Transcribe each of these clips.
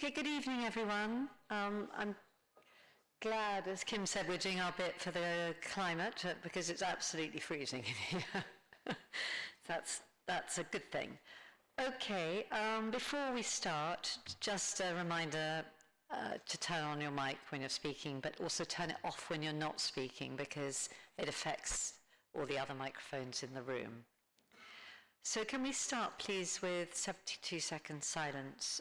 Okay, good evening, everyone. I'm glad, as Kim said, we're doing our bit for the climate because it's absolutely freezing in here. That's a good thing. Okay, before we start, just a reminder to turn on your mic when you're speaking, but also turn it off when you're not speaking because it affects all the other microphones in the room. So can we start, please, with 72 seconds silence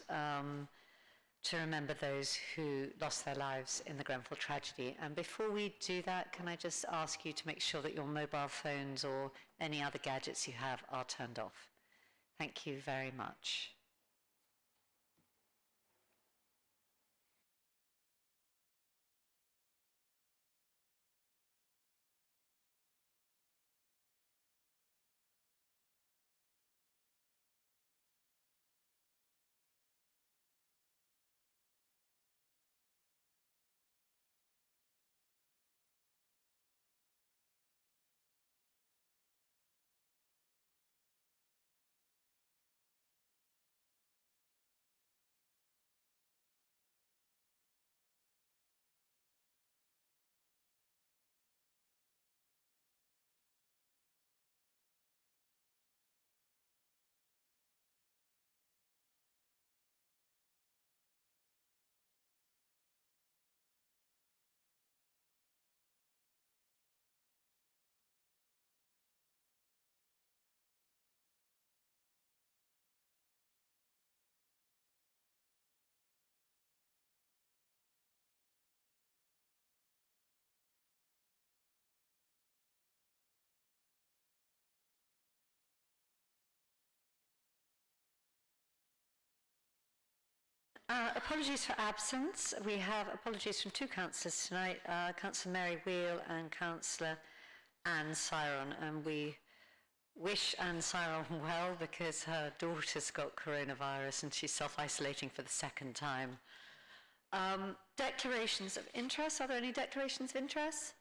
to remember those who lost their lives in the Grenfell tragedy. And before we do that, can I just ask you to make sure that your mobile phones or any other gadgets you have are turned off. Thank you very much. Apologies for absence. We have apologies from two councillors tonight, Councillor Mary Wheel and Councillor Anne Cyron. And we wish Anne Cyron well because her daughter's got coronavirus and she's self-isolating for the second time. Declarations of interest. Are there any declarations of interest?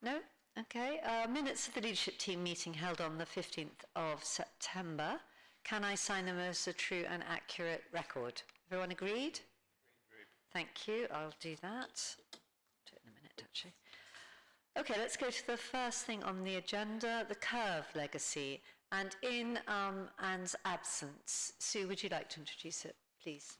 No? Okay. Minutes of the leadership team meeting held on the 15th of September. Can I sign them as a true and accurate record? Everyone agreed? Agreed. Thank you. I'll do that. I'll do it in a minute, actually. Okay, let's go to the first thing on the agenda, the Curve legacy. And in Anne's absence, Sue, would you like to introduce it, please?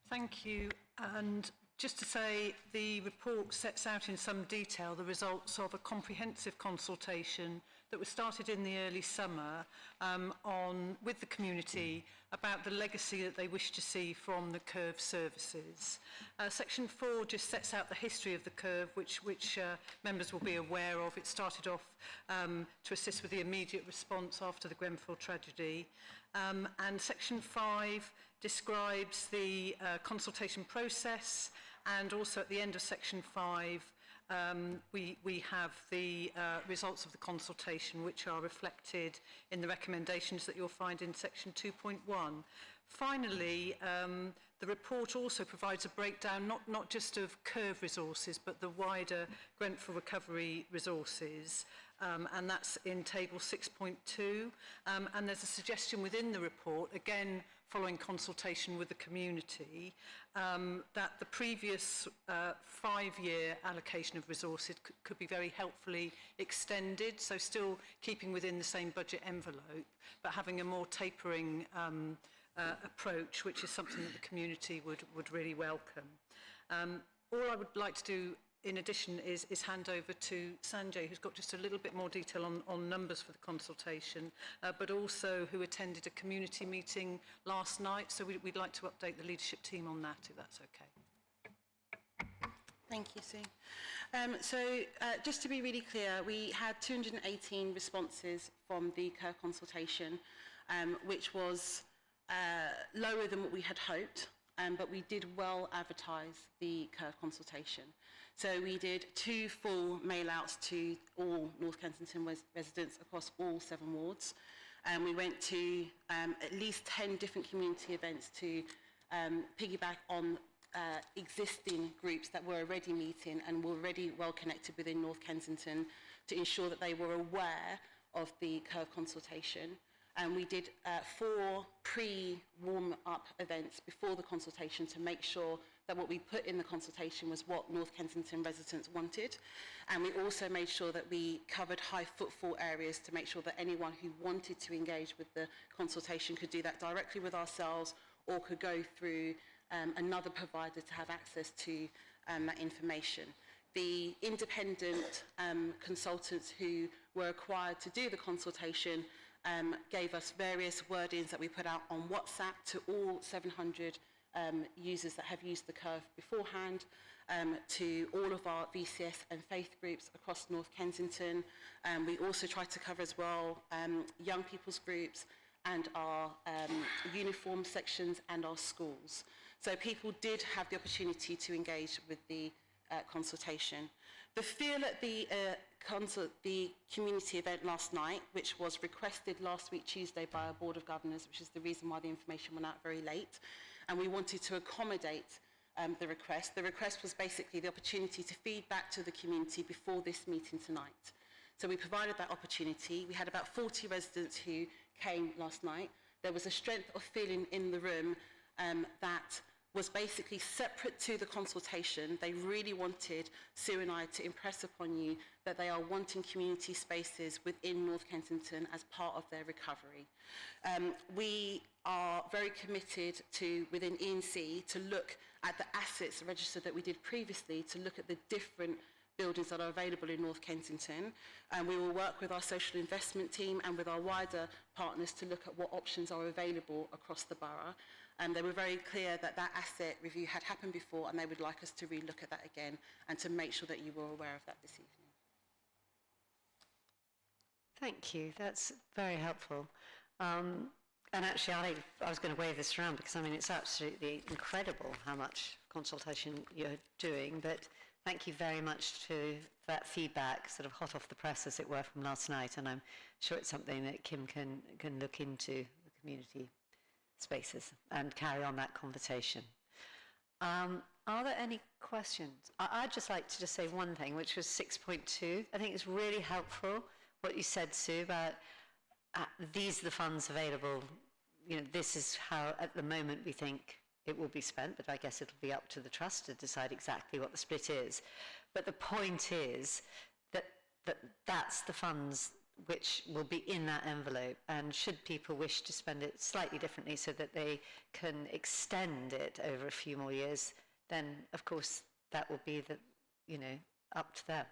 Thank you. And just to say, the report sets out in some detail the results of a comprehensive consultation that was started in the early summer with the community about the legacy that they wish to see from the Curve services. Section 4 just sets out the history of the Curve, which members will be aware of. It started off to assist with the immediate response after the Grenfell tragedy. And Section 5 describes the consultation process, and also at the end of Section 5 we have the results of the consultation, which are reflected in the recommendations that you'll find in Section 2.1. Finally, the report also provides a breakdown not just of Curve resources, but the wider Grenfell recovery resources, and that's in table 6.2. And there's a suggestion within the report, again following consultation with the community, that the previous 5-year allocation of resources could be very helpfully extended, so still keeping within the same budget envelope, but having a more tapering approach, which is something that the community would really welcome. All I would like to do in addition is hand over to Sanjay, who's got just a little bit more detail on numbers for the consultation, but also who attended a community meeting last night, so we'd like to update the leadership team on that, if that's okay. Thank you, Sue. So just to be really clear, we had 218 responses from the Curve consultation, which was lower than what we had hoped, but we did well advertise the Curve consultation. So we did 2 full mail-outs to all North Kensington residents across all 7 wards. We went to at least 10 different community events to piggyback on existing groups that were already meeting and were already well connected within North Kensington to ensure that they were aware of the Curve consultation. and we did 4 pre-warm-up events before the consultation to make sure that what we put in the consultation was what North Kensington residents wanted. And we also made sure that we covered high footfall areas to make sure that anyone who wanted to engage with the consultation could do that directly with ourselves or could go through another provider to have access to that information. The independent consultants who were required to do the consultation gave us various wordings that we put out on WhatsApp to all 700 users that have used the curve beforehand, to all of our VCS and faith groups across North Kensington. We also tried to cover as well young people's groups and our uniform sections and our schools. So people did have the opportunity to engage with the consultation. The feel at the community event last night, which was requested last week Tuesday by our Board of Governors, which is the reason why the information went out very late, and we wanted to accommodate the request. The request was basically the opportunity to feed back to the community before this meeting tonight. So we provided that opportunity. We had about 40 residents who came last night. There was a strength of feeling in the room that was basically separate to the consultation. They really wanted Sue and I to impress upon you that they are wanting community spaces within North Kensington as part of their recovery. We are very committed to, within E&C, to look at the assets register that we did previously, to look at the different buildings that are available in North Kensington. And we will work with our social investment team and with our wider partners to look at what options are available across the borough. They were very clear that that asset review had happened before and they would like us to relook at that again and to make sure that you were aware of that this evening. Thank you. That's very helpful. And actually, I was going to wave this around because, I mean, it's absolutely incredible how much consultation you're doing, but thank you very much to that feedback, sort of hot off the press, as it were, from last night, and I'm sure it's something that Kim can look into, the community spaces, and carry on that conversation. Are there any questions? I'd just like to just say one thing, which was 6.2. I think it's really helpful what you said, Sue, about these are the funds available. You know, this is how, at the moment, we think it will be spent, but I guess it'll be up to the trust to decide exactly what the split is. But the point is that that's the funds which will be in that envelope, and should people wish to spend it slightly differently so that they can extend it over a few more years, then of course that will be up to them.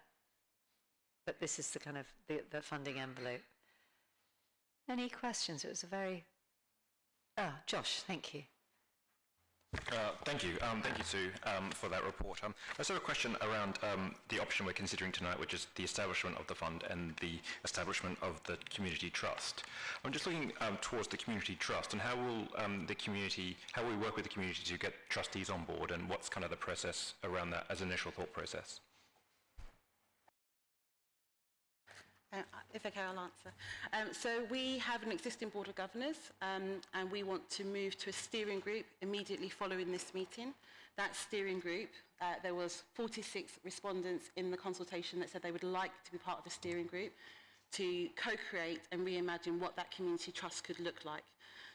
But this is the kind of the funding envelope. Any questions? It was a very... Josh, thank you. Thank you. Thank you, Sue, for that report. I just have a question around the option we're considering tonight, which is the establishment of the fund and the establishment of the community trust. I'm just looking towards the community trust, and how will how will we work with the community to get trustees on board, and what's kind of the process around that as an initial thought process? If okay, I'll answer. So we have an existing Board of Governors, and we want to move to a steering group immediately following this meeting. That steering group, there was 46 respondents in the consultation that said they would like to be part of the steering group to co-create and reimagine what that community trust could look like.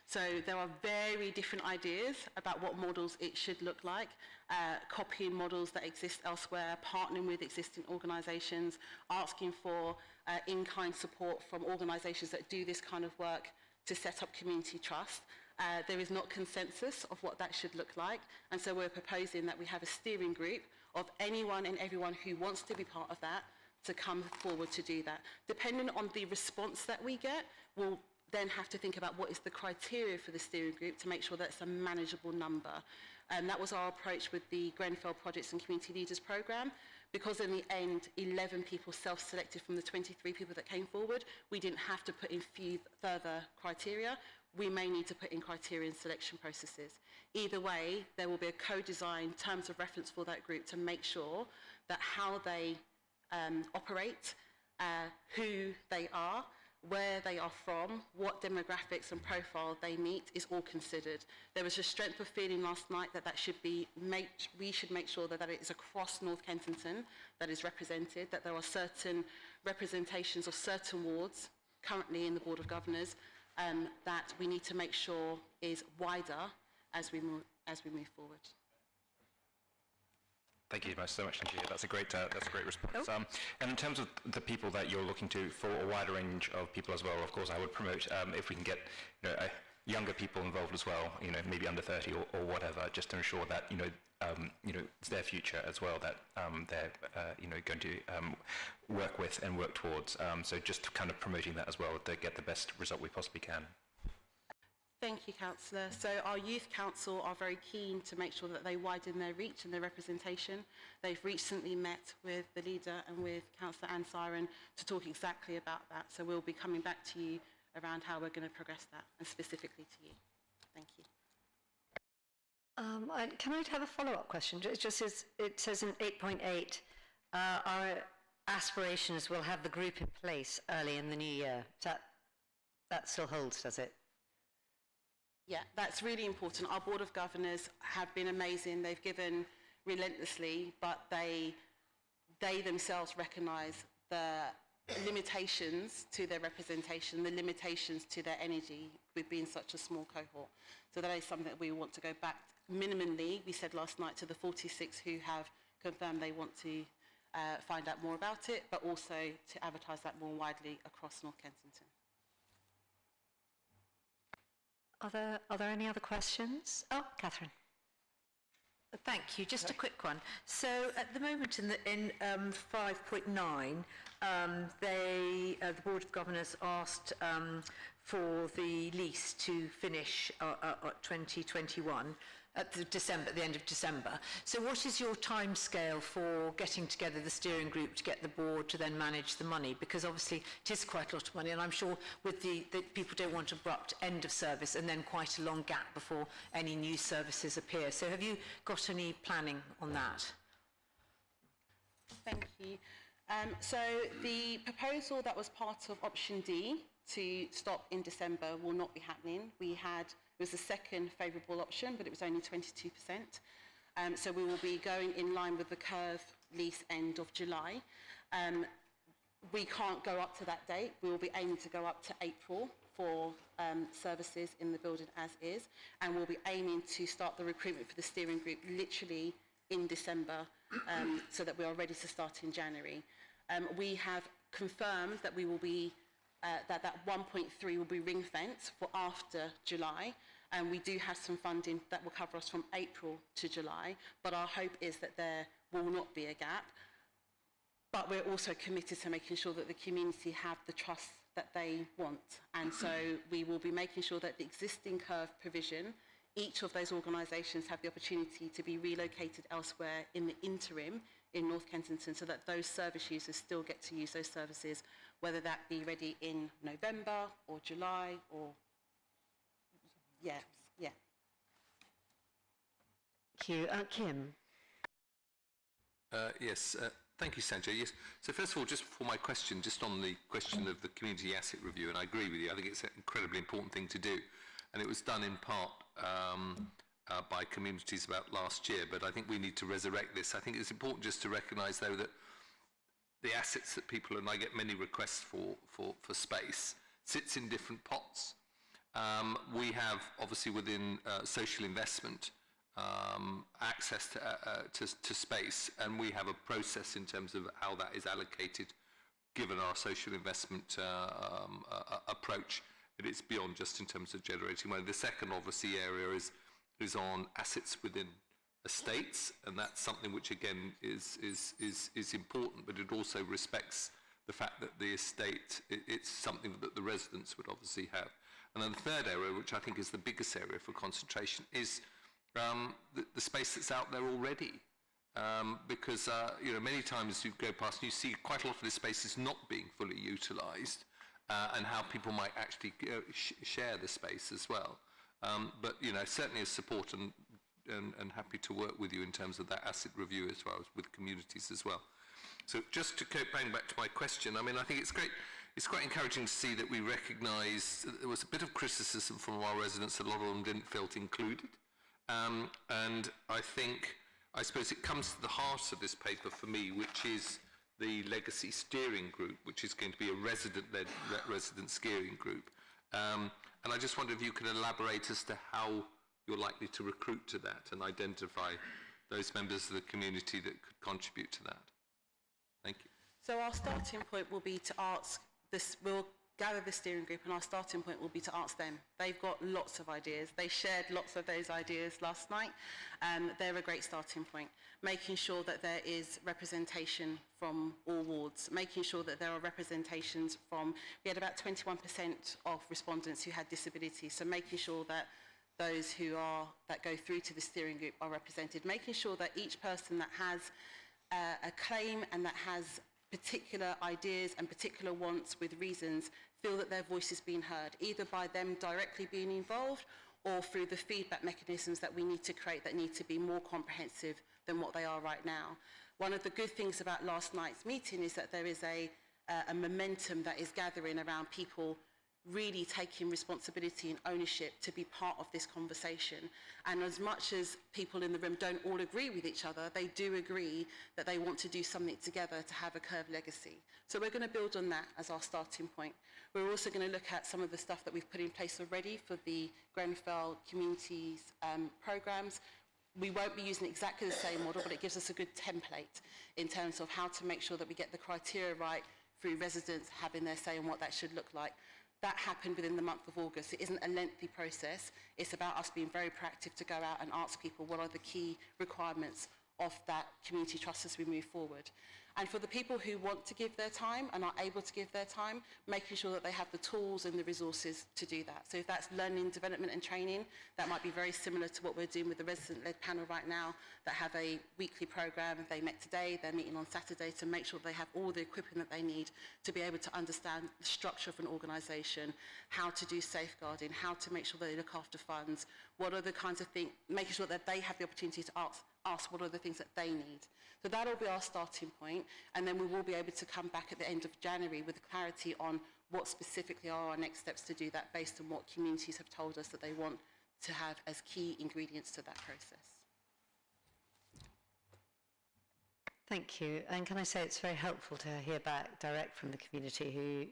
So there are very different ideas about what models it should look like, copying models that exist elsewhere, partnering with existing organisations, asking for in-kind support from organisations that do this kind of work to set up community trust. There is not consensus of what that should look like, and so we're proposing that we have a steering group of anyone and everyone who wants to be part of that to come forward to do that. Depending on the response that we get, we'll then have to think about what is the criteria for the steering group to make sure that it's a manageable number. And that was our approach with the Grenfell Projects and Community Leaders Programme. Because in the end, 11 people self-selected from the 23 people that came forward, we didn't have to put in further criteria. We may need to put in criteria and selection processes. Either way, there will be a co-designed terms of reference for that group to make sure that how they operate, who they are, where they are from, what demographics and profile they meet is all considered. There was a strength of feeling last night that we should make sure that it is across North Kensington that is represented, that there are certain representations of certain wards currently in the Board of Governors that we need to make sure is wider as we move forward. Thank you so much, Nigeria. That's a great response. And in terms of the people that you're looking to, for a wider range of people as well, of course, I would promote if we can get younger people involved as well, maybe under 30 or whatever, just to ensure that it's their future as well that they're going to work with and work towards. So just kind of promoting that as well to get the best result we possibly can. Thank you, Councillor. So our Youth Council are very keen to make sure that they widen their reach and their representation. They've recently met with the leader and with Councillor Anne Siren to talk exactly about that. So we'll be coming back to you around how we're going to progress that, and specifically to you. Thank you. Can I have a follow-up question? It says in 8.8, our aspirations will have the group in place early in the new year. That still holds, does it? Yeah, that's really important. Our Board of Governors have been amazing. They've given relentlessly, but they themselves recognise the limitations to their representation, the limitations to their energy with being such a small cohort. So that is something that we want to go back minimally, we said last night, to the 46 who have confirmed they want to find out more about it, but also to advertise that more widely across North Kensington. Are there any other questions? Oh, Catherine. Thank you. Just a quick one. So at the moment in 5.9, the Board of Governors asked for the lease to finish at 2021 at the end of December. So what is your timescale for getting together the steering group to get the board to then manage the money? Because obviously it is quite a lot of money, and I'm sure with the people don't want abrupt end of service and then quite a long gap before any new services appear. So have you got any planning on that? Thank you. So the proposal that was part of option D to stop in December will not be happening. It was the second favourable option, but it was only 22%. So we will be going in line with the curve lease end of July. We can't go up to that date. We will be aiming to go up to April for services in the building as is, and we'll be aiming to start the recruitment for the steering group literally in December, so that we are ready to start in January. We have confirmed that we will be that 1.3 will be ring-fenced for after July, and we do have some funding that will cover us from April to July, but our hope is that there will not be a gap. But we're also committed to making sure that the community have the trust that they want, and so we will be making sure that the existing curve provision, each of those organisations have the opportunity to be relocated elsewhere in the interim in North Kensington, so that those service users still get to use those services, whether that be ready in November or July or, yeah. Thank you. Kim? Yes, thank you, Sanjay. Yes. So first of all, just for my question, just on the question of the community asset review, and I agree with you, I think it's an incredibly important thing to do. And it was done in part by communities about last year, but I think we need to resurrect this. I think it's important just to recognise, though, that the assets that people, and I get many requests for space, sits in different pots. We have, obviously, within social investment, access to space, and we have a process in terms of how that is allocated, given our social investment approach. But it's beyond just in terms of generating money. The second, obviously, area is on assets within estates, and that's something which, again, is important, but it also respects the fact that the estate, it's something that the residents would obviously have. And then the third area, which I think is the biggest area for concentration, is the space that's out there already. Because many times you go past and you see quite a lot of this space is not being fully utilised, and how people might actually share the space as well. But certainly as support and happy to work with you in terms of that asset review as well as with communities as well. So just to bang back to my question, I mean, I think it's great. It's quite encouraging to see that we recognise there was a bit of criticism from our residents. A lot of them didn't feel included. And I suppose it comes to the heart of this paper for me, which is the Legacy Steering Group, which is going to be a resident-led resident steering group. And I just wonder if you could elaborate as to how you're likely to recruit to that and identify those members of the community that could contribute to that. Thank you. So our starting point will be to ask this, we'll gather the steering group, and our starting point will be to ask them. They've got lots of ideas. They shared lots of those ideas last night. They're a great starting point. Making sure that there is representation from all wards, making sure that there are representations from, we had about 21% of respondents who had disabilities, so making sure that those that go through to the steering group are represented, making sure that each person that has a claim and that has particular ideas and particular wants with reasons feel that their voice is being heard, either by them directly being involved or through the feedback mechanisms that we need to create that need to be more comprehensive than what they are right now. One of the good things about last night's meeting is that there is a momentum that is gathering around people really taking responsibility and ownership to be part of this conversation. And as much as people in the room don't all agree with each other, they do agree that they want to do something together to have a Curve legacy. So we're going to build on that as our starting point. We're also going to look at some of the stuff that we've put in place already for the Grenfell Communities programmes. We won't be using exactly the same model, but it gives us a good template in terms of how to make sure that we get the criteria right through residents having their say on what that should look like. That happened within the month of August. It isn't a lengthy process. It's about us being very proactive to go out and ask people what are the key requirements of that community trust as we move forward. And for the people who want to give their time and are able to give their time, making sure that they have the tools and the resources to do that. So if that's learning, development and training, that might be very similar to what we're doing with the resident-led panel right now that have a weekly programme. If they met today, they're meeting on Saturday to make sure they have all the equipment that they need to be able to understand the structure of an organisation, how to do safeguarding, how to make sure they look after funds, what are the kinds of things, making sure that they have the opportunity to ask what are the things that they need. So that'll be our starting point, and then we will be able to come back at the end of January with clarity on what specifically are our next steps to do that based on what communities have told us that they want to have as key ingredients to that process. Thank you. And can I say it's very helpful to hear back direct from the community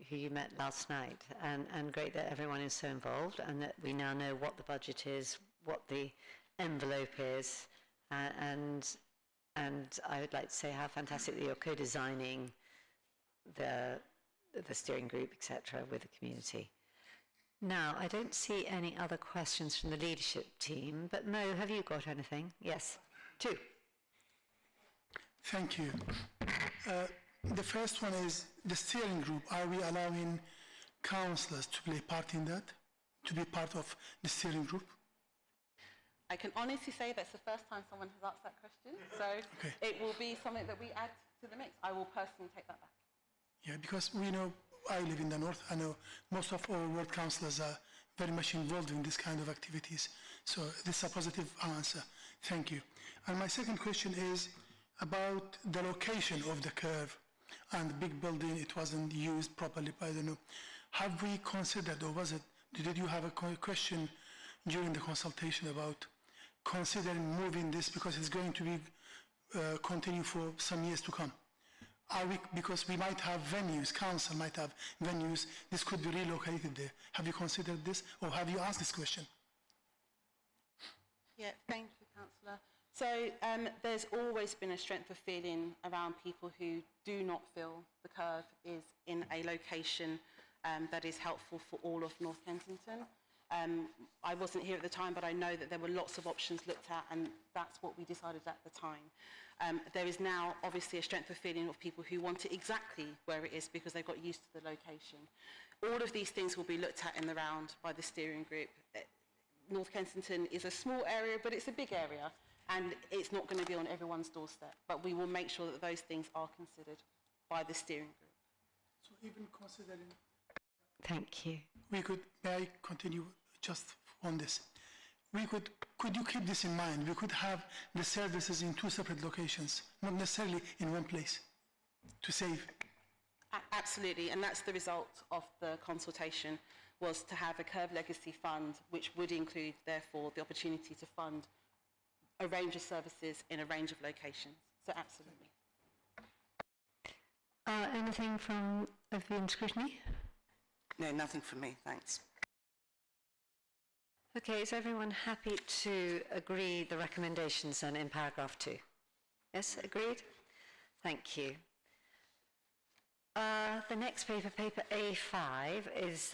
who you met last night, and great that everyone is so involved and that we now know what the budget is, what the envelope is, and I would like to say how fantastic that you're co-designing the steering group, etc., with the community. Now, I don't see any other questions from the leadership team, but Mo, have you got anything? Yes, two. Thank you. The first one is the steering group. Are we allowing councillors to play part in that, to be part of the steering group? I can honestly say that's the first time someone has asked that question, so Okay. it will be something that we add to the mix. I will personally take that back. Yeah, because we know, I live in the north, I know most of our ward councillors are very much involved in this kind of activities. So this is a positive answer. Thank you. And my second question is about the location of the curve and the big building. It wasn't used properly, I don't know. Have we considered, or did you have a question during the consultation about considering moving this because it's going to be continue for some years to come? Because we might have venues, council might have venues, this could be relocated there. Have you considered this, or have you asked this question? Yeah, thank you, Councillor. So there's always been a strength of feeling around people who do not feel the curve is in a location that is helpful for all of North Kensington. I wasn't here at the time, but I know that there were lots of options looked at, and that's what we decided at the time. There is now obviously a strength of feeling of people who want it exactly where it is because they've got used to the location. All of these things will be looked at in the round by the steering group. North Kensington is a small area, but it's a big area, and it's not going to be on everyone's doorstep. But we will make sure that those things are considered by the steering group. So even considering... Thank you. May I continue just on this? Could you keep this in mind? We could have the services in two separate locations, not necessarily in one place, to save. Absolutely, and that's the result of the consultation, was to have a Curve Legacy Fund, which would include, therefore, the opportunity to fund a range of services in a range of locations. So absolutely. Anything from Viewing Scrutiny? No, nothing from me, thanks. Okay, is everyone happy to agree the recommendations then in paragraph 2? Yes, agreed? Thank you. The next paper, paper A5, is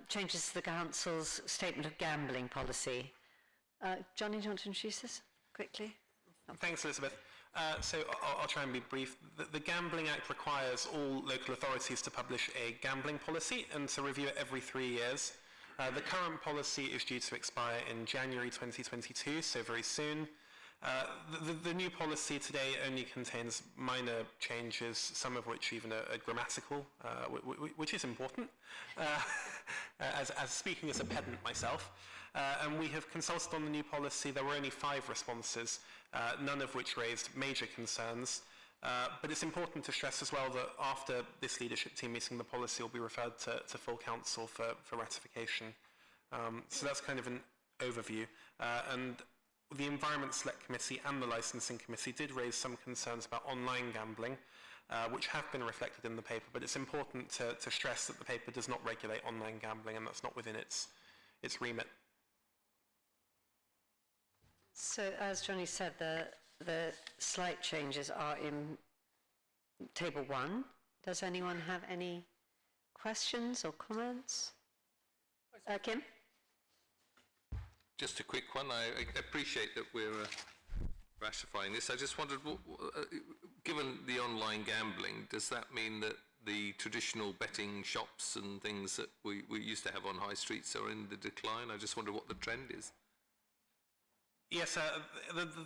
changes to the Council's statement of gambling policy. Johnny, do you want to introduce this quickly? Thanks, Elizabeth. So I'll try and be brief. The Gambling Act requires all local authorities to publish a gambling policy and to review it every 3 years. The current policy is due to expire in January 2022, so very soon. The new policy today only contains minor changes, some of which even are grammatical, which is important, as speaking as a pedant myself. And we have consulted on the new policy. There were only 5 responses, none of which raised major concerns. But it's important to stress as well that after this leadership team meeting, the policy will be referred to full council for ratification. So that's kind of an overview. And the Environment Select Committee and the Licensing Committee did raise some concerns about online gambling, which have been reflected in the paper, but it's important to stress that the paper does not regulate online gambling, and that's not within its remit. So, as Johnny said, the slight changes are in table 1. Does anyone have any questions or comments? Kim? Just a quick one. I appreciate that we're ratifying this. I just wondered, given the online gambling, does that mean that the traditional betting shops and things that we used to have on high streets are in the decline? I just wonder what the trend is. Yes,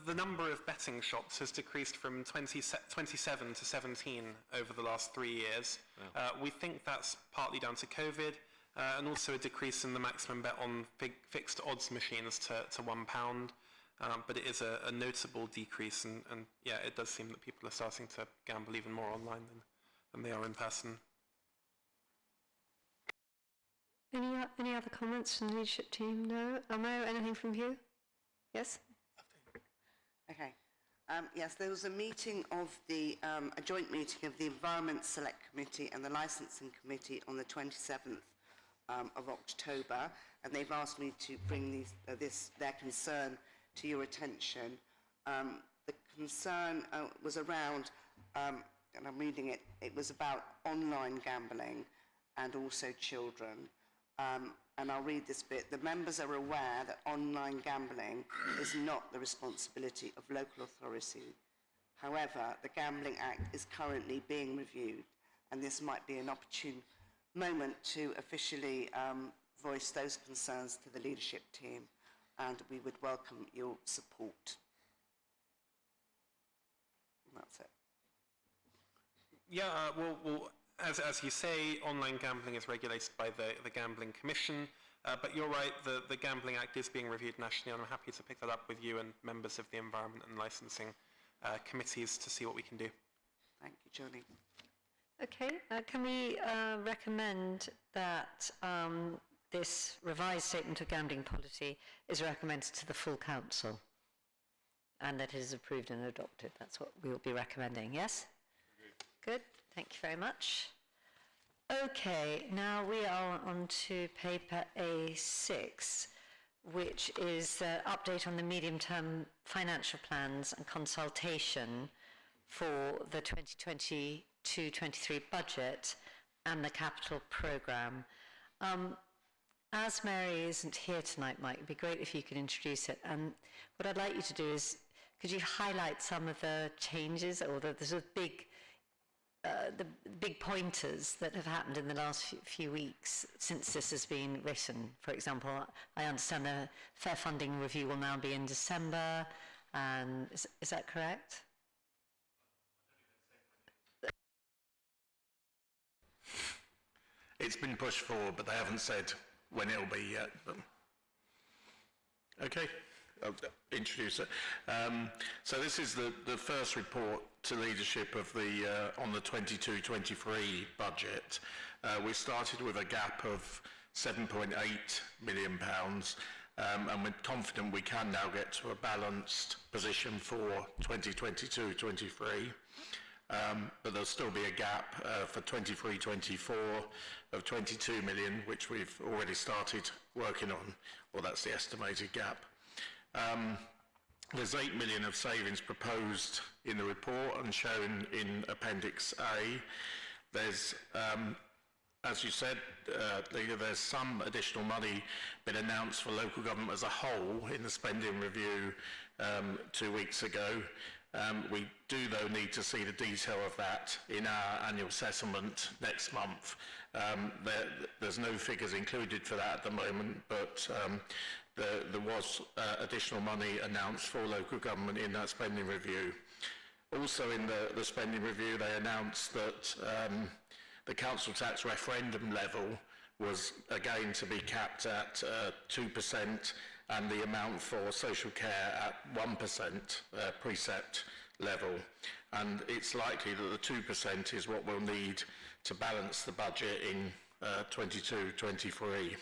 the number of betting shops has decreased from 27 to 17 over the last 3 years. Wow. We think that's partly down to COVID, and also a decrease in the maximum bet on fixed odds machines to £1. But it is a notable decrease, and yeah, it does seem that people are starting to gamble even more online than they are in person. Any other comments from the leadership team? No? Amo, anything from you? Yes? Okay. Yes, there was a meeting of a joint meeting of the Environment Select Committee and the Licensing Committee on the 27th of October, and they've asked me to bring their concern to your attention. The concern was around, and I'm reading it, it was about online gambling and also children. And I'll read this bit. The members are aware that online gambling is not the responsibility of local authority. However, the Gambling Act is currently being reviewed, and this might be an opportune moment to officially voice those concerns to the leadership team, and we would welcome your support. And that's it. Yeah, well, as you say, online gambling is regulated by the Gambling Commission, but you're right, the Gambling Act is being reviewed nationally, and I'm happy to pick that up with you and members of the Environment and Licensing committees to see what we can do. Thank you, Johnny. Okay, can we recommend that this revised statement of gambling policy is recommended to the full council and that it is approved and adopted? That's what we will be recommending, yes? Good, thank you very much. Okay, now we are on to paper A6, which is an update on the medium-term financial plans and consultation for the 2022-23 budget and the capital programme. As Mary isn't here tonight, Mike, it'd be great if you could introduce it. And what I'd like you to do is, could you highlight some of the changes or the sort of big pointers that have happened in the last few weeks since this has been written? For example, I understand the fair funding review will now be in December, and is that correct? It's been pushed forward, but they haven't said when it'll be yet. But okay, I'll introduce it. So this is the first report to leadership of on the 22-23 budget. We started with a gap of £7.8 million, and we're confident we can now get to a balanced position for 2022-23. but there'll still be a gap for 23-24 of 22 million, which we've already started working on, or that's the estimated gap. There's 8 million of savings proposed in the report and shown in Appendix A. There's, as you said, there's some additional money been announced for local government as a whole in the spending review 2 weeks ago. We do, though, need to see the detail of that in our annual settlement next month. There's no figures included for that at the moment, but there was additional money announced for local government in that spending review. Also in the spending review, they announced that the council tax referendum level was again to be capped at 2%, and the amount for social care at 1% precept level. And it's likely that the 2% is what we'll need to balance the budget in 22-23.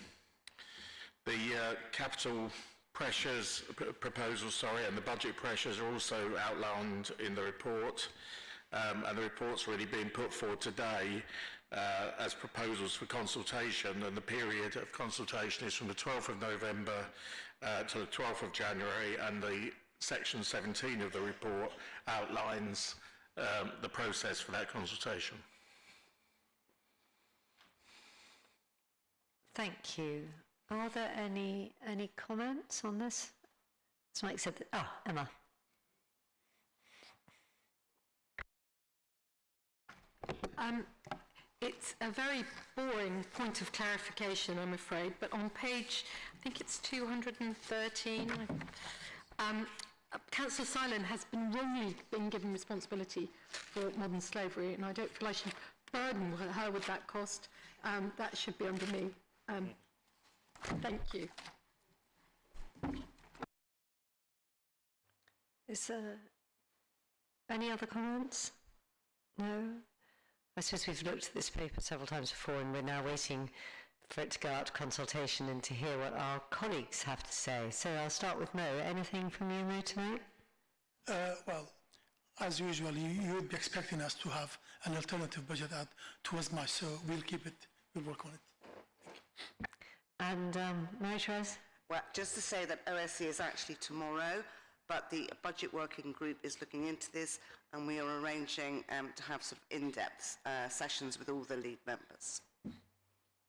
The capital pressures proposals, and the budget pressures are also outlined in the report, and the report's really being put forward today as proposals for consultation, and the period of consultation is from the 12th of November to the 12th of January, and the section 17 of the report outlines the process for that consultation. Thank you. Are there any comments on this? Somebody said that. Oh, Emma. It's a very boring point of clarification, I'm afraid, but on page, I think it's 213, Councillor Silent has been wrongly given responsibility for modern slavery, and I don't feel I should burden her with that cost. That should be under me. Thank you. Is there any other comments? No? I suppose we've looked at this paper several times before, and we're now waiting for it to go out to consultation and to hear what our colleagues have to say. So I'll start with Mo. Anything from you, Mo, tonight? Well, as usual, you would be expecting us to have an alternative budget out towards March, so we'll keep it, we'll work on it. And Marie-Therese? Well, just to say that OSCE is actually tomorrow, but the budget working group is looking into this, and we are arranging to have sort of in-depth sessions with all the lead members.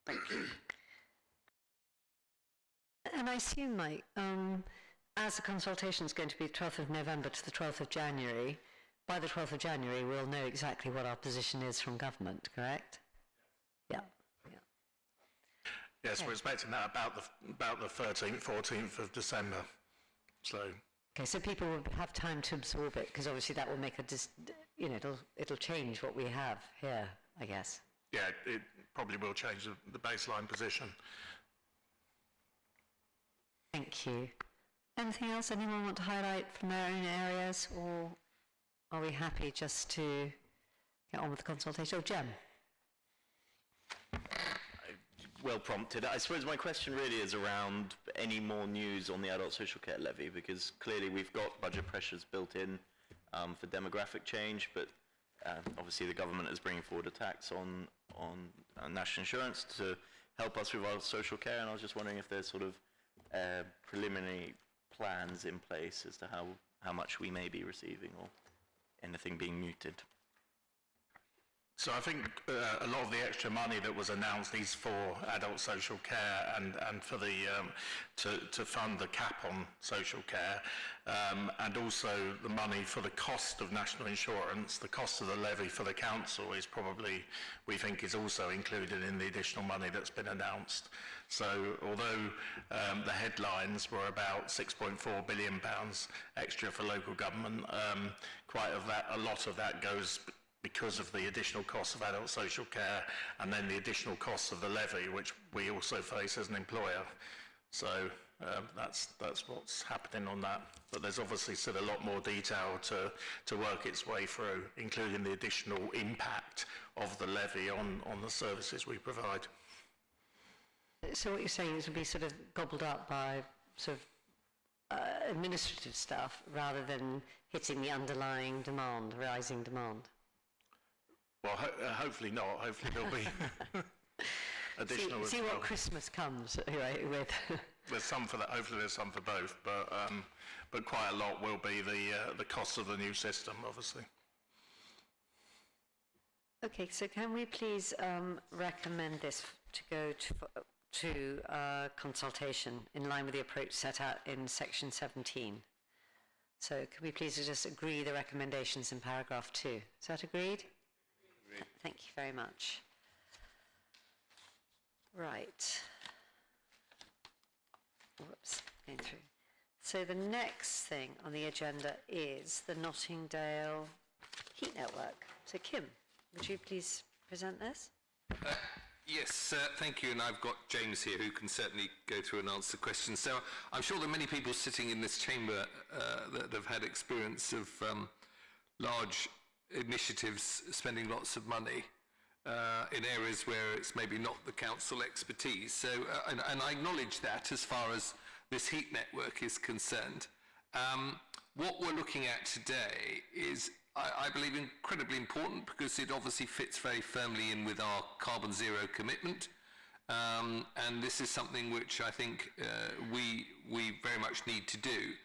Thank you. And I assume, Mike, as the consultation is going to be 12th of November to the 12th of January, by the 12th of January we'll know exactly what our position is from government, correct? Yeah. Yes, we're expecting that about the 13th, 14th of December. So. Okay, so people will have time to absorb it, because obviously that will make it'll change what we have here, I guess. Yeah, it probably will change the baseline position. Thank you. Anything else anyone want to highlight from their own areas, or are we happy just to get on with the consultation? Oh, Jem. Well prompted. I suppose my question really is around any more news on the adult social care levy, because clearly we've got budget pressures built in for demographic change, but obviously the government is bringing forward a tax on national insurance to help us with our social care, and I was just wondering if there's sort of preliminary plans in place as to how much we may be receiving, or anything being mooted. So I think a lot of the extra money that was announced is for adult social care and for the to fund the cap on social care, and also the money for the cost of national insurance. The cost of the levy for the council is probably, we think, is also included in the additional money that's been announced. So although the headlines were about £6.4 billion extra for local government, a lot of that goes because of the additional costs of adult social care, and then the additional costs of the levy, which we also face as an employer. So that's what's happening on that. But there's obviously still a lot more detail to work its way through, including the additional impact of the levy on the services we provide. So what you're saying is it will be sort of gobbled up by sort of administrative stuff rather than hitting the underlying demand, rising demand? Well, hopefully not. Hopefully there'll be additional. See what Christmas comes with. There's some for that. Hopefully there's some for both, but quite a lot will be the cost of the new system, obviously. Okay, so can we please recommend this to go to consultation in line with the approach set out in section 17? So can we please just agree the recommendations in paragraph 2? Is that agreed? Agreed. Thank you very much. Right. Whoops, going through. So the next thing on the agenda is the Nottingdale Heat Network. So Kim, would you please present this? Yes, thank you, and I've got James here who can certainly go through and answer questions. So I'm sure there are many people sitting in this chamber that have had experience of large initiatives spending lots of money in areas where it's maybe not the council expertise. So, and I acknowledge that as far as this heat network is concerned. What we're looking at today is, I believe, incredibly important because it obviously fits very firmly in with our carbon zero commitment. And this is something which I think we very much need to do.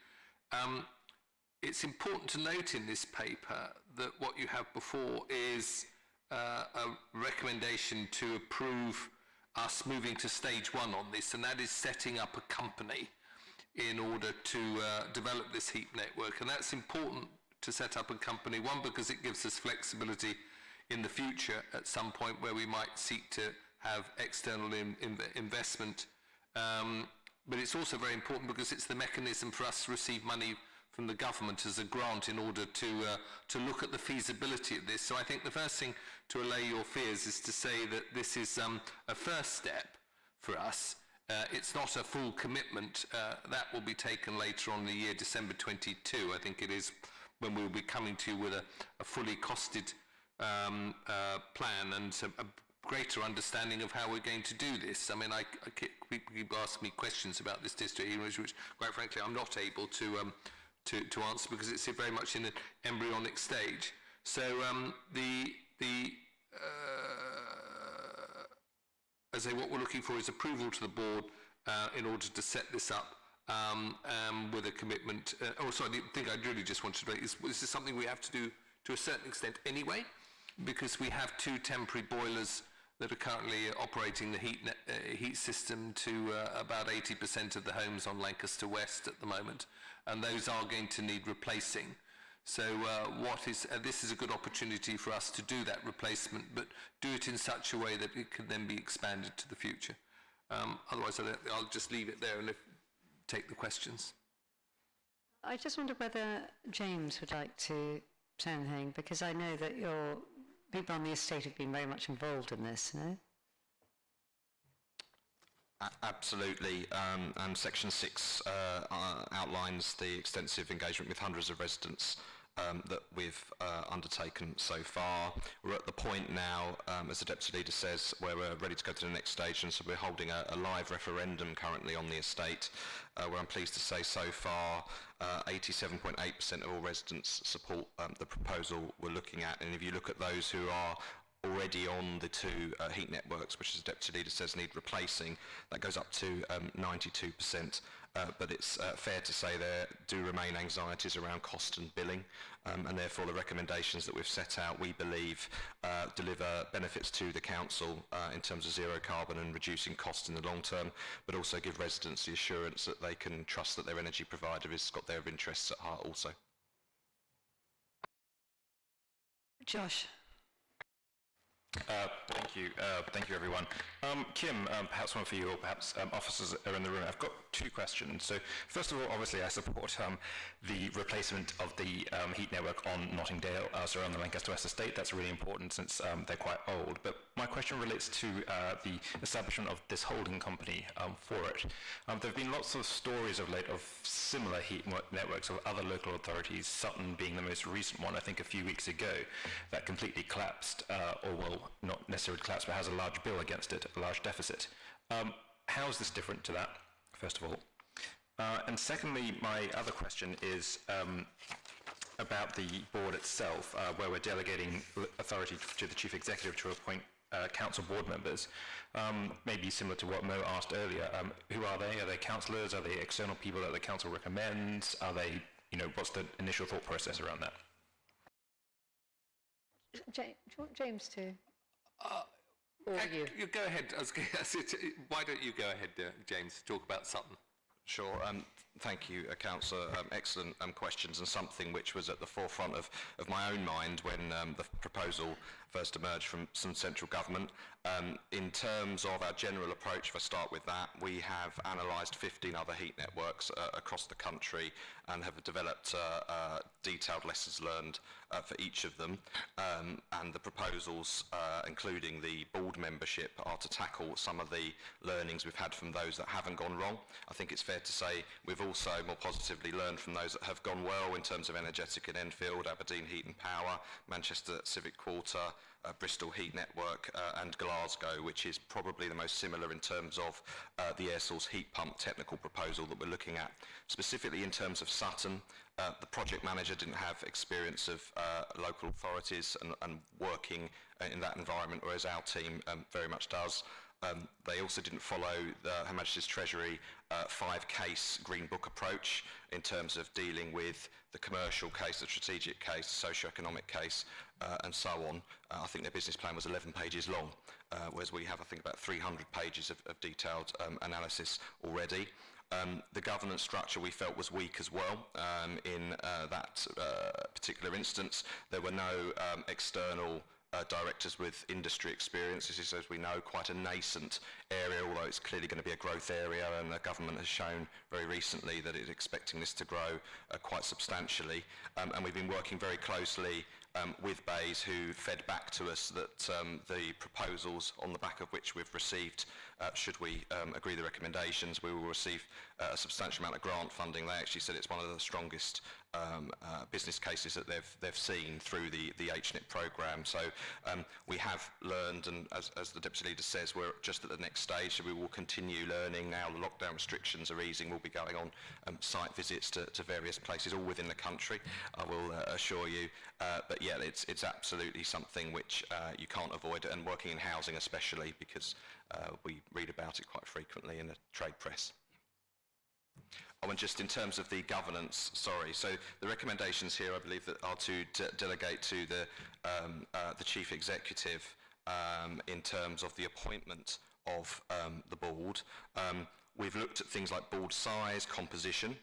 It's important to note in this paper that what you have before is a recommendation to approve us moving to stage 1 on this, and that is setting up a company in order to develop this heat network. And that's important to set up a company, one, because it gives us flexibility in the future at some point where we might seek to have external investment. But it's also very important because it's the mechanism for us to receive money from the government as a grant in order to look at the feasibility of this. So I think the first thing to allay your fears is to say that this is a first step for us. It's not a full commitment. That will be taken later on in the year, December 22, I think it is, when we'll be coming to you with a fully costed plan and a greater understanding of how we're going to do this. I mean, people ask me questions about this district here, which quite frankly I'm not able to answer because it's very much in an embryonic stage. So as I say, what we're looking for is approval to the board in order to set this up with a commitment. The thing I really just wanted to make is this is something we have to do to a certain extent anyway, because we have 2 temporary boilers that are currently operating the heat system to about 80% of the homes on Lancaster West at the moment, and those are going to need replacing. So this is a good opportunity for us to do that replacement, but do it in such a way that it can then be expanded to the future. Otherwise, I'll just leave it there and take the questions. I just wonder whether James would like to say anything, because I know that your people on the estate have been very much involved in this, no? Absolutely, and Section 6 outlines the extensive engagement with hundreds of residents that we've undertaken so far. We're at the point now, as the Deputy Leader says, where we're ready to go to the next stage, and so we're holding a live referendum currently on the estate, where I'm pleased to say so far 87.8% of all residents support the proposal we're looking at. And if you look at those who are already on the 2 heat networks, which, as the Deputy Leader says, need replacing, that goes up to 92%. But it's fair to say there do remain anxieties around cost and billing, and therefore the recommendations that we've set out, we believe, deliver benefits to the council in terms of zero carbon and reducing costs in the long term, but also give residents the assurance that they can trust that their energy provider has got their interests at heart also. Josh. Thank you everyone. Kim, perhaps one for you, or perhaps officers are in the room. I've got 2 questions. So first of all, obviously I support the replacement of the heat network on Nottingdale, on the Lancaster West estate. That's really important since they're quite old. But my question relates to the establishment of this holding company for it. There have been lots of stories of late of similar heat networks of other local authorities, Sutton being the most recent one, I think a few weeks ago, that completely collapsed, or well, not necessarily collapsed, but has a large bill against it, a large deficit. How is this different to that, first of all? And secondly, my other question is about the board itself, where we're delegating authority to the chief executive to appoint council board members, maybe similar to what Mo asked earlier. Who are they? Are they councillors? Are they external people that the council recommends? Are they, what's the initial thought process around that? Do you want James to? Or you? You go ahead. Why don't you go ahead, James, to talk about Sutton? Sure. Thank you, Councillor. Excellent questions, and something which was at the forefront of my own mind when the proposal first emerged from some central government. In terms of our general approach, if I start with that, we have analysed 15 other heat networks across the country and have developed detailed lessons learned for each of them. And the proposals, including the board membership, are to tackle some of the learnings we've had from those that haven't gone wrong. I think it's fair to say we've also more positively learned from those that have gone well in terms of Energetic and Enfield, Aberdeen Heat and Power, Manchester Civic Quarter, Bristol Heat Network and Glasgow, which is probably the most similar in terms of the air source heat pump technical proposal that we're looking at. Specifically in terms of Sutton, the project manager didn't have experience of local authorities and working in that environment, whereas our team very much does. They also didn't follow Her Majesty's Treasury 5-case Green Book approach in terms of dealing with the commercial case, the strategic case, the socio-economic case, and so on. I think their business plan was 11 pages long, whereas we have, I think, about 300 pages of detailed analysis already. The governance structure we felt was weak as well. In that particular instance, there were no external directors with industry experience. This is, as we know, quite a nascent area, although it's clearly going to be a growth area, and the government has shown very recently that it's expecting this to grow quite substantially. And we've been working very closely with BEIS, who fed back to us that the proposals on the back of which we've received, should we agree the recommendations, we will receive a substantial amount of grant funding. They actually said it's one of the strongest business cases that they've seen through the HNIP programme. So we have learned, and as the Deputy Leader says, we're just at the next stage, so we will continue learning. Now the lockdown restrictions are easing, we'll be going on site visits to various places all within the country, I will assure you. But yeah, it's absolutely something which you can't avoid, and working in housing especially, because we read about it quite frequently in the trade press. Oh, and just in terms of the governance, so the recommendations here, I believe, that are to delegate to the chief executive in terms of the appointment of the board. We've looked at things like board size, composition.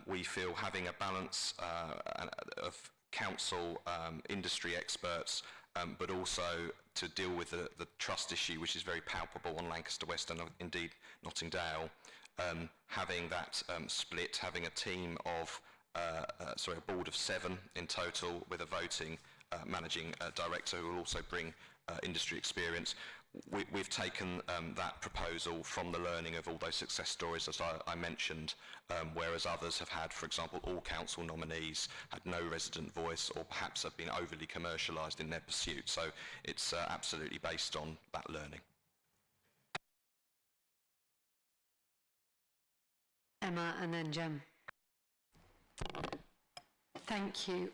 We feel having a balance of council industry experts, but also to deal with the trust issue, which is very palpable on Lancaster West and indeed Notting Dale. Having that split, having a team of, a board of 7 in total with a voting managing director who will also bring industry experience. We've taken that proposal from the learning of all those success stories, as I mentioned, whereas others have had, for example, all council nominees had no resident voice, or perhaps have been overly commercialised in their pursuit. So it's absolutely based on that learning. Emma and then Jem. Thank you.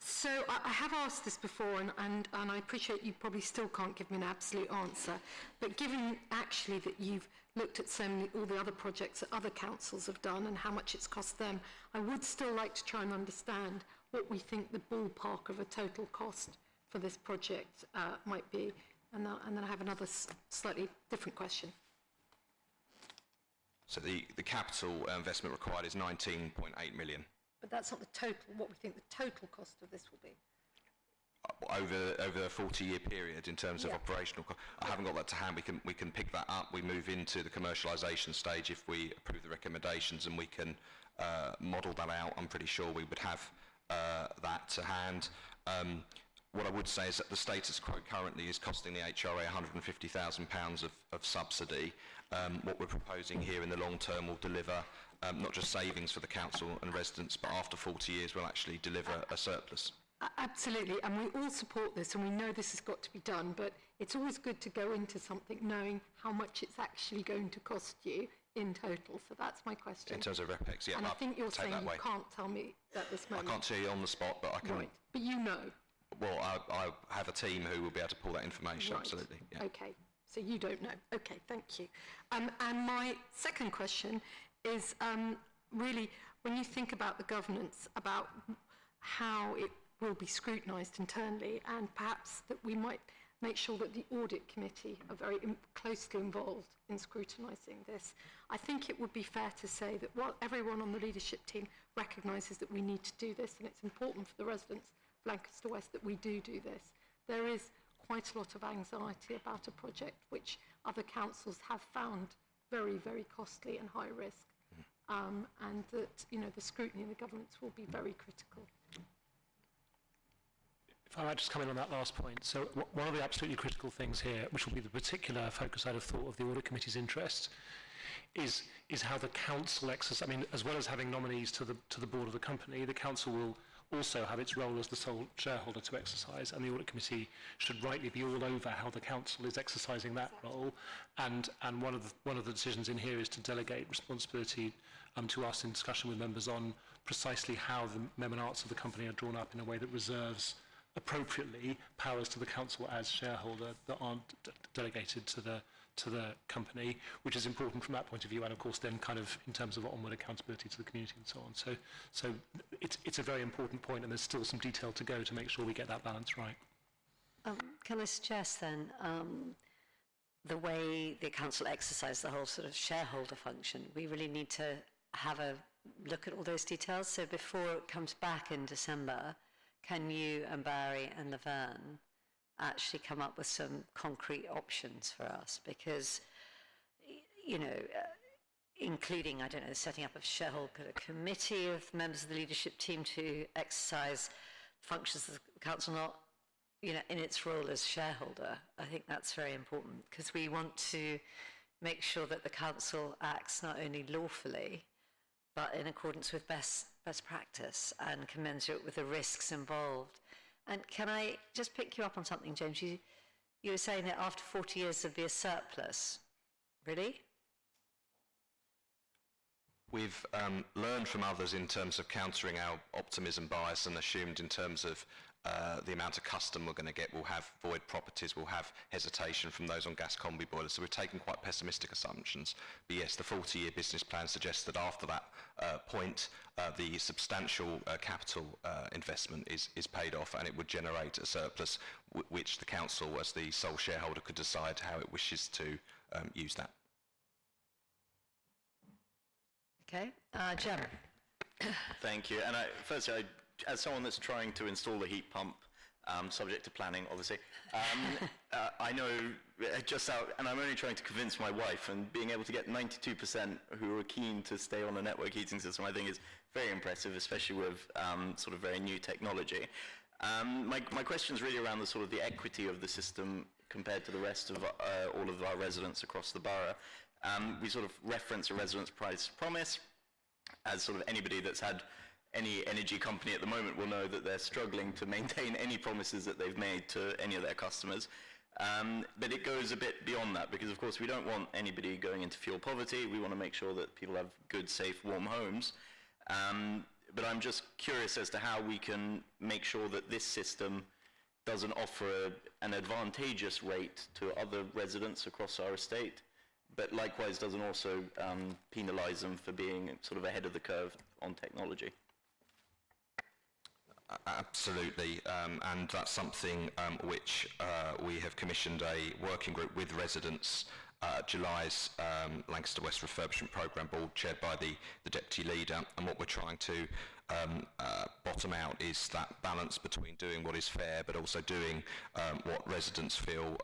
So I have asked this before, and I appreciate you probably still can't give me an absolute answer, but given actually that you've looked at all the other projects that other councils have done and how much it's cost them, I would still like to try and understand what we think the ballpark of a total cost for this project might be, and then I have another slightly different question. So the capital investment required is 19.8 million. But that's not the total, what we think the total cost of this will be. Over a 40-year period in terms of operational cost. I haven't got that to hand. We can pick that up. We move into the commercialisation stage if we approve the recommendations, and we can model that out. I'm pretty sure we would have that to hand. What I would say is that the status quo currently is costing the HRA £150,000 of subsidy. What we're proposing here in the long term will deliver not just savings for the council and residents, but after 40 years will actually deliver a surplus. Absolutely, and we all support this, and we know this has got to be done, but it's always good to go into something knowing how much it's actually going to cost you in total? So that's my question. In terms of RepEx, yeah. And I think you're take saying that you way. can't tell me at this I moment. can't tell you on the spot, but I can. Right, but you know. Well, I have a team who will be able to pull that information. Right. Absolutely. Yeah. Okay, so you don't know. Okay, thank you. And my second question is really, when you think about the governance, about how it will be scrutinised internally, and perhaps that we might make sure that the audit committee are very closely involved in scrutinising this. I think it would be fair to say that while everyone on the leadership team recognises that we need to do this, and it's important for the residents of Lancaster West that we do this, there is quite a lot of anxiety about a project which other councils have found very, very costly and high risk, and that, you know, the scrutiny and the governance will be very critical. If I might just come in on that last point. So one of the absolutely critical things here, which will be the particular focus, I'd have thought, of the Audit Committee's interest, is how the council exercises. I mean, as well as having nominees to the board of the company, the council will also have its role as the sole shareholder to exercise, and the Audit Committee should rightly be all over how the council is exercising that role. And one of the decisions in here is to delegate responsibility to us in discussion with members on precisely how the mem and arts of the company are drawn up in a way that reserves appropriately powers to the council as shareholder that aren't delegated to the company, which is important from that point of view, and of course then kind of in terms of onward accountability to the community and so on. So it's a very important point, and there's still some detail to go to make sure we get that balance right. Can I suggest then the way the council exercise the whole sort of shareholder function, we really need to have a look at all those details. So before it comes back in December, can you and Barry and Laverne actually come up with some concrete options for us? Because, you know, including, I don't know, the setting up of a shareholder committee of members of the leadership team to exercise functions of the council, not, you know, in its role as shareholder. I think that's very important, because we want to make sure that the council acts not only lawfully, but in accordance with best practice and commensurate with the risks involved. And can I just pick you up on something, James? You were saying that after 40 years there'd be a surplus. Really? We've learned from others in terms of countering our optimism bias, and assumed in terms of the amount of custom we're going to get. We'll have void properties, we'll have hesitation from those on gas combi boilers. So we've taken quite pessimistic assumptions. But yes, the 40-year business plan suggests that after that point, the substantial capital investment is paid off, and it would generate a surplus which the council, as the sole shareholder, could decide how it wishes to use that. Okay. Jem. Thank you. And firstly, as someone that's trying to install a heat pump, subject to planning, obviously, I know just how, and I'm only trying to convince my wife, and being able to get 92% who are keen to stay on a network heating system, I think is very impressive, especially with sort of very new technology. My question is really around the sort of the equity of the system compared to the rest of all of our residents across the borough. We sort of reference a residence price promise, as sort of anybody that's had any energy company at the moment will know that they're struggling to maintain any promises that they've made to any of their customers. But it goes a bit beyond that, because of course we don't want anybody going into fuel poverty. We want to make sure that people have good, safe, warm homes. But I'm just curious as to how we can make sure that this system doesn't offer an advantageous rate to other residents across our estate, but likewise doesn't also penalise them for being sort of ahead of the curve on technology. Absolutely, and that's something which we have commissioned a working group with residents, July's Lancaster West Refurbishment Programme Board, chaired by the Deputy Leader, and what we're trying to bottom out is that balance between doing what is fair but also doing what residents feel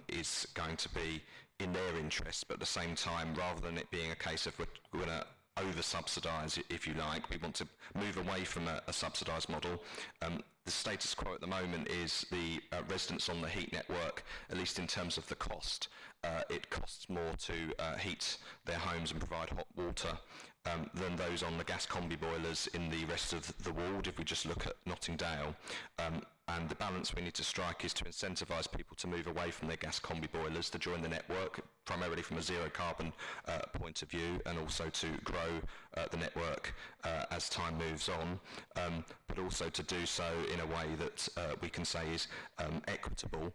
is going to be in their interest, but at the same time, rather than it being a case of we're going to over-subsidise, if you like, we want to move away from a subsidised model. the status quo at the moment is the residents on the heat network, at least in terms of the cost, it costs more to heat their homes and provide hot water than those on the gas combi boilers in the rest of the ward, if we just look at Nottingdale. And the balance we need to strike is to incentivise people to move away from their gas combi boilers to join the network, primarily from a zero carbon point of view, and also to grow the network as time moves on, but also to do so in a way that we can say is equitable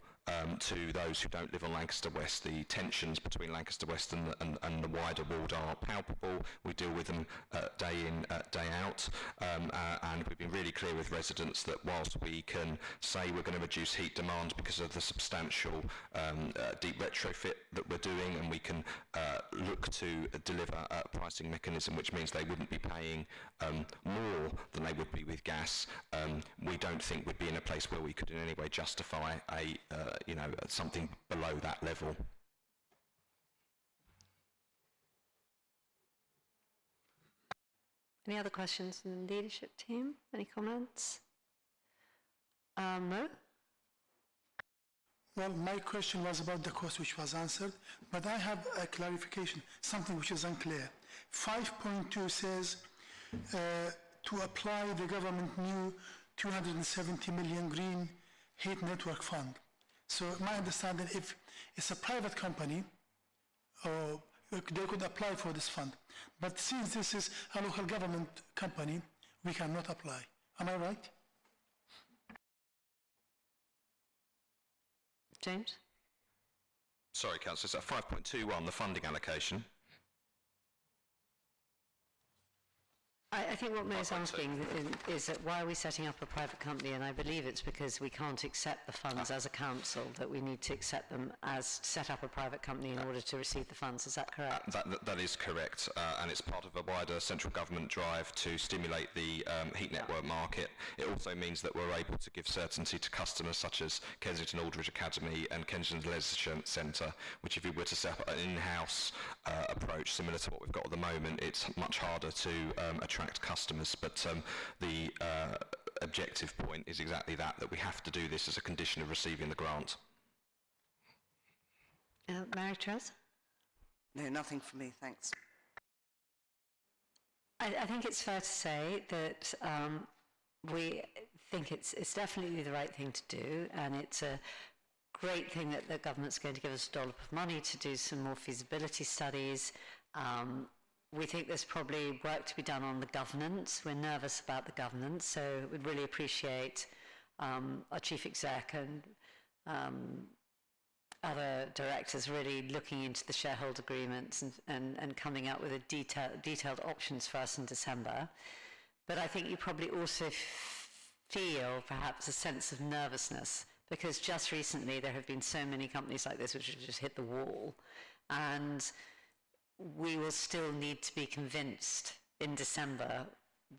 to those who don't live on Lancaster West. The tensions between Lancaster West and the wider ward are palpable. We deal with them day in, day out, and we've been really clear with residents that whilst we can say we're going to reduce heat demand because of the substantial deep retrofit that we're doing, and we can look to deliver a pricing mechanism which means they wouldn't be paying more than they would be with gas, we don't think we'd be in a place where we could in any way justify a something below that level. Any other questions from the leadership team? Any comments? Mo? Well, my question was about the cost, which was answered, but I have a clarification, something which is unclear. 5.2 says to apply the government new 270 million green heat network fund. So my understanding, if it's a private company, they could apply for this fund. But since this is a local government company, we cannot apply. Am I right? James? Sorry, Councillor, so 5.21, the funding allocation. I think what Mo's asking is that why are we setting up a private company, and I believe it's because we can't accept the funds as a council, that we need to accept them as set up a private company in order to receive the funds. Is that correct? That is correct, and it's part of a wider central government drive to stimulate the heat network market. It also means that we're able to give certainty to customers such as Kensington Aldridge Academy and Kensington Leisure Centre, which if we were to set up an in-house approach similar to what we've got at the moment, it's much harder to attract customers, but the objective point is exactly that we have to do this as a condition of receiving the grant. Mary-Therese? No, nothing for me, thanks. I think it's fair to say that we think it's definitely the right thing to do, and it's a great thing that the government's going to give us a dollop of money to do some more feasibility studies. We think there's probably work to be done on the governance. We're nervous about the governance, so we'd really appreciate our chief exec and other directors really looking into the shareholder agreements and coming up with a detailed options for us in December. But I think you probably also feel perhaps a sense of nervousness, because just recently there have been so many companies like this which have just hit the wall, and we will still need to be convinced in December,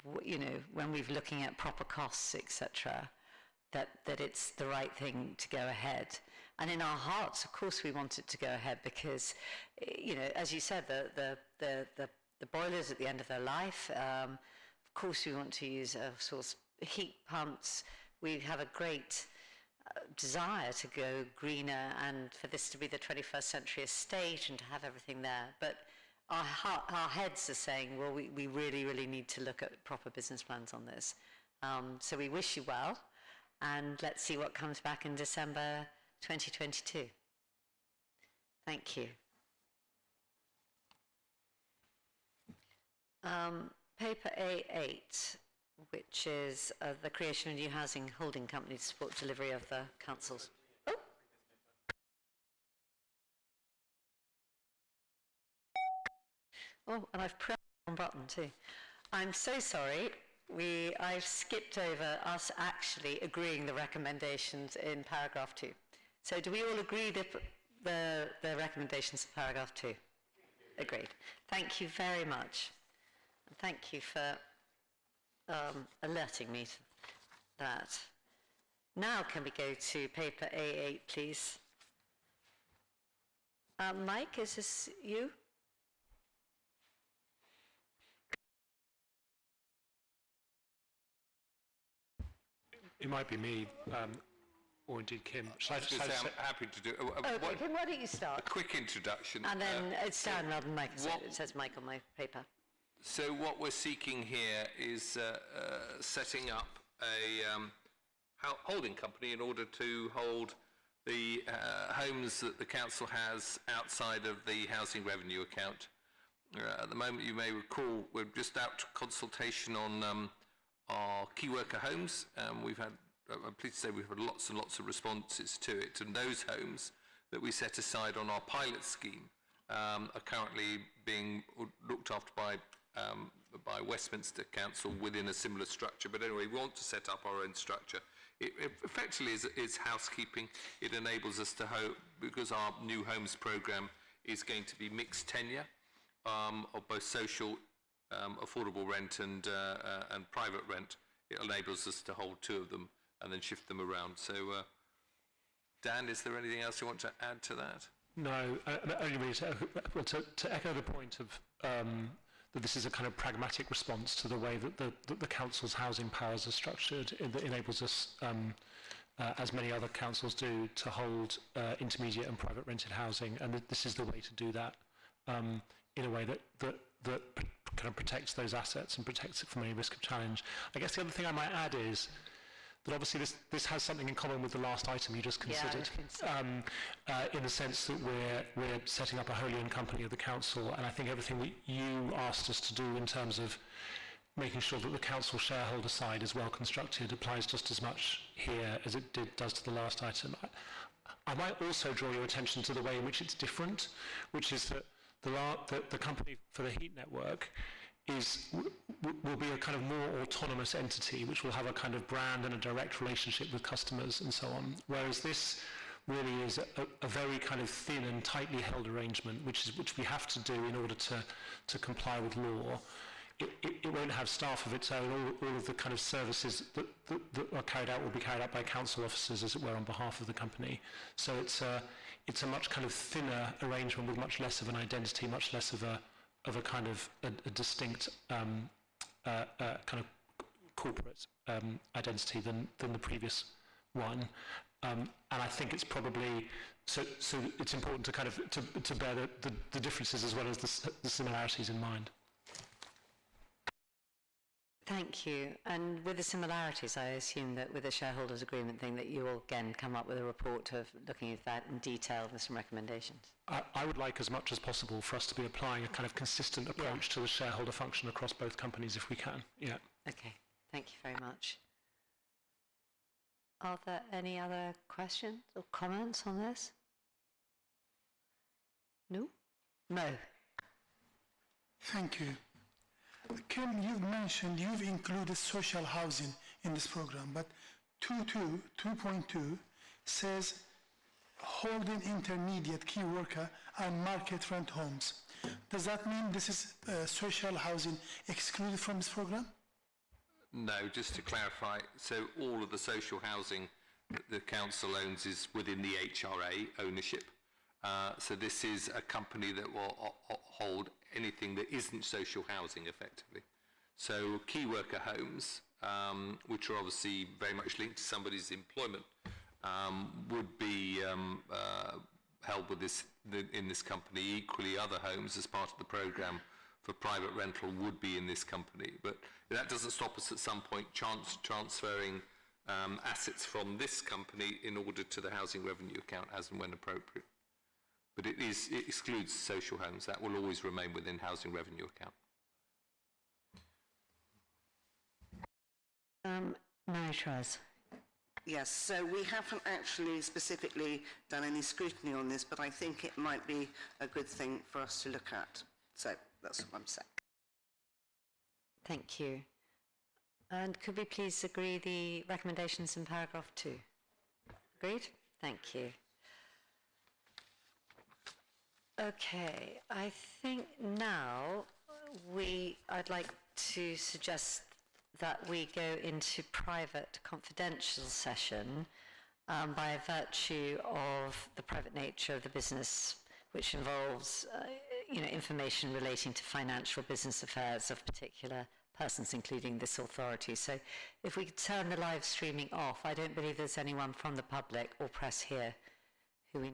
when we're looking at proper costs, etc., that it's the right thing to go ahead. And in our hearts, of course, we want it to go ahead because, as you said, the boilers at the end of their life. Of course, we want to use source heat pumps. We have a great desire to go greener and for this to be the 21st century estate and to have everything there. But our heads are saying, well, we really, really need to look at proper business plans on this. So we wish you well, and let's see what comes back in December 2022. Thank you. Paper A8, which is the creation of a new housing holding company to support delivery of the council's. Oh, and I've pressed the wrong button too. I'm so sorry. I've skipped over us actually agreeing the recommendations in paragraph 2. So do we all agree the recommendations in paragraph 2? Agreed. Thank you very much. And thank you for alerting me to that. Now can we go to paper A8, please? Mike, is this you? It might be me, or indeed Kim. I'm happy to do Okay, Kim, why don't you a start? quick introduction. And then it's Dan rather than Mike. So it says Mike on my paper. So what we're seeking here is setting up a holding company in order to hold the homes that the council has outside of the housing revenue account. At the moment, you may recall, we're just out to consultation on our key worker homes. I'm pleased to say we've had lots and lots of responses to it, and those homes that we set aside on our pilot scheme are currently being looked after by Westminster Council within a similar structure. But anyway, we want to set up our own structure. It effectively is housekeeping. It enables us to because our new homes programme is going to be mixed tenure of both social, affordable rent and private rent. It enables us to hold two of them and then shift them around. So, Dan, is there anything else you want to add to that? No, only really to echo the point of that this is a kind of pragmatic response to the way that the council's housing powers are structured. That enables us, as many other councils do, to hold intermediate and private rented housing, and this is the way to do that in a way that kind of protects those assets and protects it from any risk of challenge. I guess the other thing I might add is that obviously this has something in common with the last item you just considered, in the sense that we're setting up a wholly owned company of the council, and I think everything that you asked us to do in terms of making sure that the council shareholder side is well constructed applies just as much here as it does to the last item. I might also draw your attention to the way in which it's different, which is that the company for the heat network will be a kind of more autonomous entity, which will have a kind of brand and a direct relationship with customers and so on. Whereas this really is a very kind of thin and tightly held arrangement, which we have to do in order to comply with law. It won't have staff of its own. All of the kind of services that are carried out will be carried out by council officers, as it were, on behalf of the company. So it's a much kind of thinner arrangement with much less of an identity, much less of a kind of a distinct kind of corporate identity than the previous one, and I think it's probably so it's important to kind of to bear the differences as well as the similarities in mind. Thank you. And with the similarities, I assume that with the shareholders' agreement thing that you will again come up with a report of looking at that in detail with some recommendations. I would like as much as possible for us to be applying a kind of consistent approach to the shareholder function across both companies if we can. Yeah. Okay. Thank you very much. Are there any other questions or comments on this? No? No. Thank you. Kim, you've mentioned you've included social housing in this program, but 2.2 says holding intermediate key worker and market rent homes. Does that mean this is social housing excluded from this program? No, just to clarify, so all of the social housing that the council owns is within the HRA ownership. So this is a company that will hold anything that isn't social housing effectively. So key worker homes, which are obviously very much linked to somebody's employment, would be held with in this company. Equally, other homes as part of the programme for private rental would be in this company. But that doesn't stop us at some point transferring assets from this company in order to the housing revenue account as and when appropriate. But it excludes social homes. That will always remain within housing revenue account. Marie-Thérèse. Yes, so we haven't actually specifically done any scrutiny on this, but I think it might be a good thing for us to look at. So that's what I'm saying. Thank you. And could we please agree the recommendations in paragraph 2? Agreed? Thank you. Okay, I think now I'd like to suggest that we go into private confidential session by virtue of the private nature of the business, which involves information relating to financial business affairs of particular persons, including this authority. So if we could turn the live streaming off, I don't believe there's anyone from the public or press here who we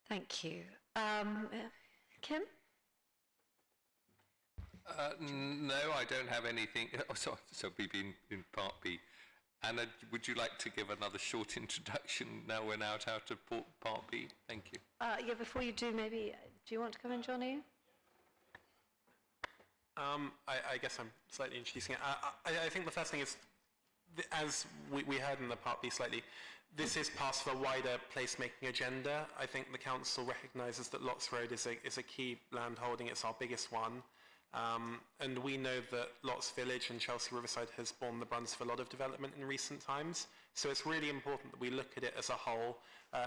Thank you. Kim? No, I don't have anything. Oh, sorry, so we've been in Part B. Anna, would you like to give another short introduction now we're out of Part B? Thank you. Yeah, before you do, maybe, do you want to come in, Johnny? I guess I'm slightly introducing it. I think the first thing is, as we heard in the Part B slightly, this is part of a wider placemaking agenda. I think the Council recognises that Lotts Road is a key land holding. It's our biggest one. And we know that Lots Village and Chelsea Riverside has borne the brunt of a lot of development in recent times. So it's really important that we look at it as a whole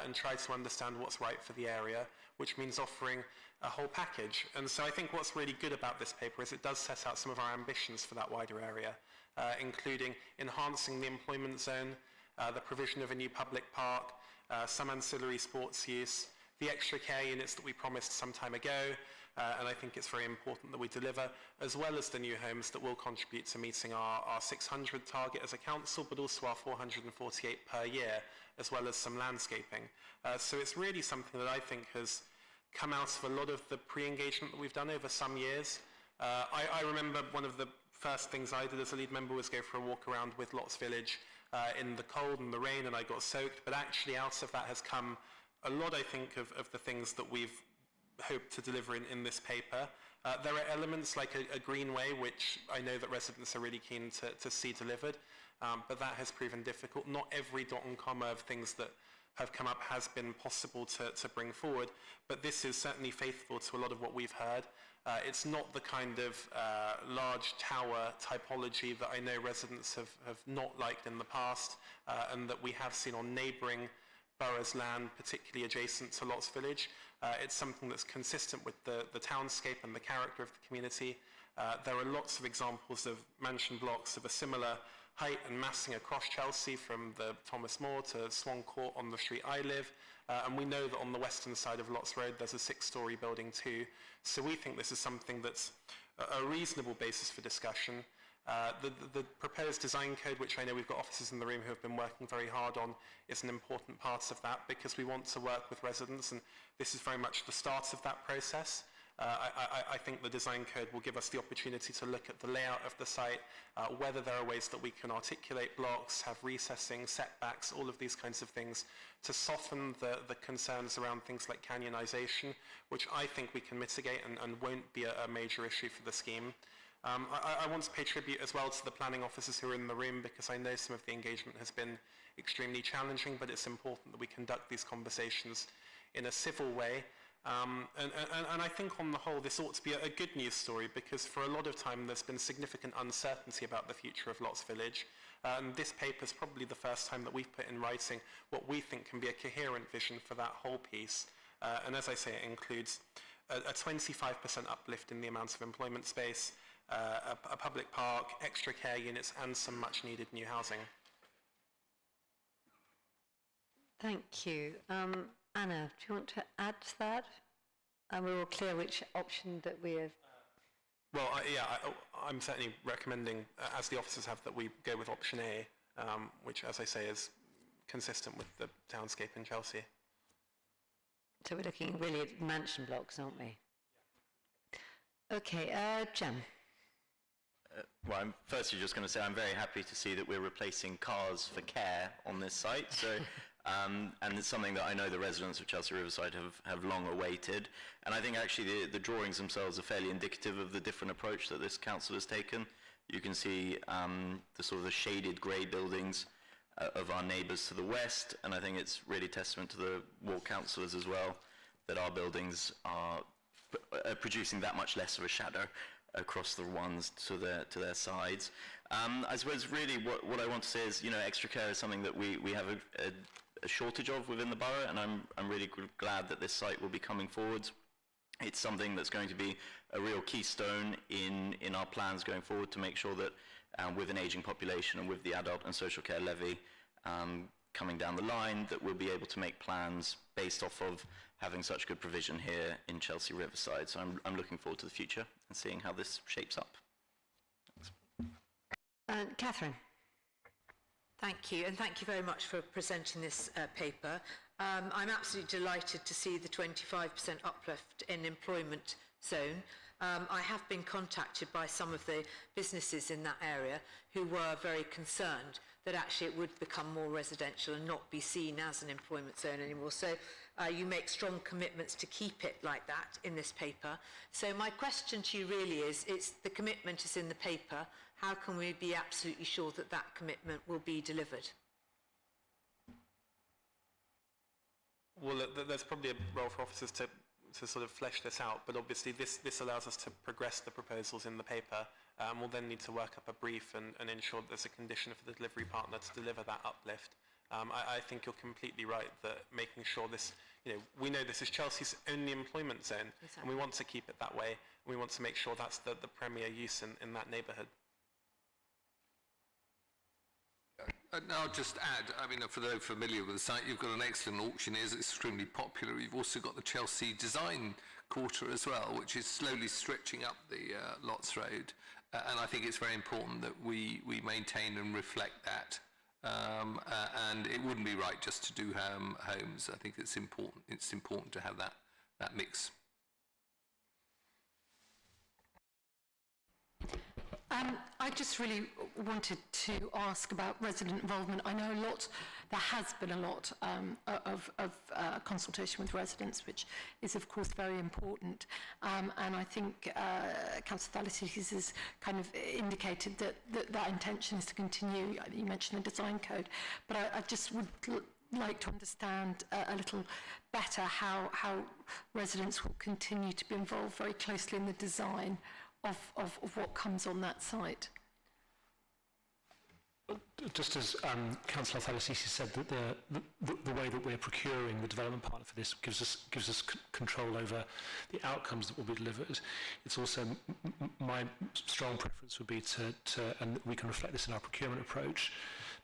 and try to understand what's right for the area, which means offering a whole package. And so I think what's really good about this paper is it does set out some of our ambitions for that wider area, including enhancing the employment zone, the provision of a new public park, some ancillary sports use, the extra care units that we promised some time ago, and I think it's very important that we deliver, as well as the new homes that will contribute to meeting our 600 target as a council, but also our 448 per year, as well as some landscaping. So it's really something that I think has come out of a lot of the pre-engagement that we've done over some years. I remember one of the first things I did as a lead member was go for a walk around with Lots Village in the cold and the rain, and I got soaked, but actually out of that has come a lot, I think, of the things that we've hoped to deliver in this paper. There are elements like a greenway, which I know that residents are really keen to see delivered, but that has proven difficult. Not every dot and comma of things that have come up has been possible to bring forward, but this is certainly faithful to a lot of what we've heard. It's not the kind of large tower typology that I know residents have not liked in the past, and that we have seen on neighbouring boroughs' land, particularly adjacent to Lots Village. It's something that's consistent with the townscape and the character of the community. There are lots of examples of mansion blocks of a similar height and massing across Chelsea, from the Thomas More to Swan Court on the street I live. And we know that on the western side of Lots Road there's a 6-storey building too. So we think this is something that's a reasonable basis for discussion. The proposed design code, which I know we've got officers in the room who have been working very hard on, is an important part of that, because we want to work with residents, and this is very much the start of that process. I think the design code will give us the opportunity to look at the layout of the site, whether there are ways that we can articulate blocks, have recessing, setbacks, all of these kinds of things, to soften the concerns around things like canyonization, which I think we can mitigate and won't be a major issue for the scheme. I want to pay tribute as well to the planning officers who are in the room, because I know some of the engagement has been extremely challenging, but it's important that we conduct these conversations in a civil way. And I think on the whole this ought to be a good news story, because for a lot of time there's been significant uncertainty about the future of Lots Village. And this paper is probably the first time that we've put in writing what we think can be a coherent vision for that whole piece. And as I say, it includes a 25% uplift in the amount of employment space, a public park, extra care units, and some much needed new housing. Thank you. Anna, do you want to add to that? And we're all clear which option that we have. Well, I'm certainly recommending, as the officers have, that we go with option A, which, as I say, is consistent with the townscape in Chelsea. So we're looking really at mansion blocks, aren't we? Okay, Jem. Well, I'm firstly just going to say I'm very happy to see that we're replacing cars for care on this site. So, and it's something that I know the residents of Chelsea Riverside have long awaited. And I think actually the drawings themselves are fairly indicative of the different approach that this council has taken. You can see the sort of the shaded grey buildings of our neighbours to the west, and I think it's really testament to the ward councillors as well that our buildings are producing that much less of a shadow across the ones to their sides. I suppose really what I want to say is, you know, extra care is something that we have a shortage of within the borough, and I'm really glad that this site will be coming forward. It's something that's going to be a real keystone in our plans going forward to make sure that with an ageing population and with the adult and social care levy coming down the line, that we'll be able to make plans based off of having such good provision here in Chelsea Riverside. So I'm looking forward to the future and seeing how this shapes up. Catherine. Thank you, and thank you very much for presenting this paper. I'm absolutely delighted to see the 25% uplift in employment zone. I have been contacted by some of the businesses in that area who were very concerned that actually it would become more residential and not be seen as an employment zone anymore. So you make strong commitments to keep it like that in this paper. So my question to you really is, the commitment is in the paper. How can we be absolutely sure that that commitment will be delivered? Well, there's probably a role for officers to to sort of flesh this out, but obviously this allows us to progress the proposals in the paper. We'll then need to work up a brief and ensure that there's a condition for the delivery partner to deliver that uplift. I think you're completely right that making sure this, we know this is Chelsea's only employment zone, and we want to keep it that way. And we want to make sure that's the premier use in that neighbourhood. And I'll just add, I mean, for those familiar with the site, you've got an excellent auctioneers, it's extremely popular. You've also got the Chelsea Design Quarter as well, which is slowly stretching up the Lots Road. And I think it's very important that we maintain and reflect that. And it wouldn't be right just to do homes. I think it's important to have that mix. I just really wanted to ask about resident involvement. I know there has been a lot of consultation with residents, which is of course very important. And I think Councillor Thalassides has kind of indicated that intention is to continue. You mentioned the design code, but I just would like to understand a little better how residents will continue to be involved very closely in the design of what comes on that site. Just as Councillor Thalassides said, that the way that we're procuring the development partner for this gives us control over the outcomes that will be delivered. It's also my strong preference would be to and we can reflect this in our procurement approach,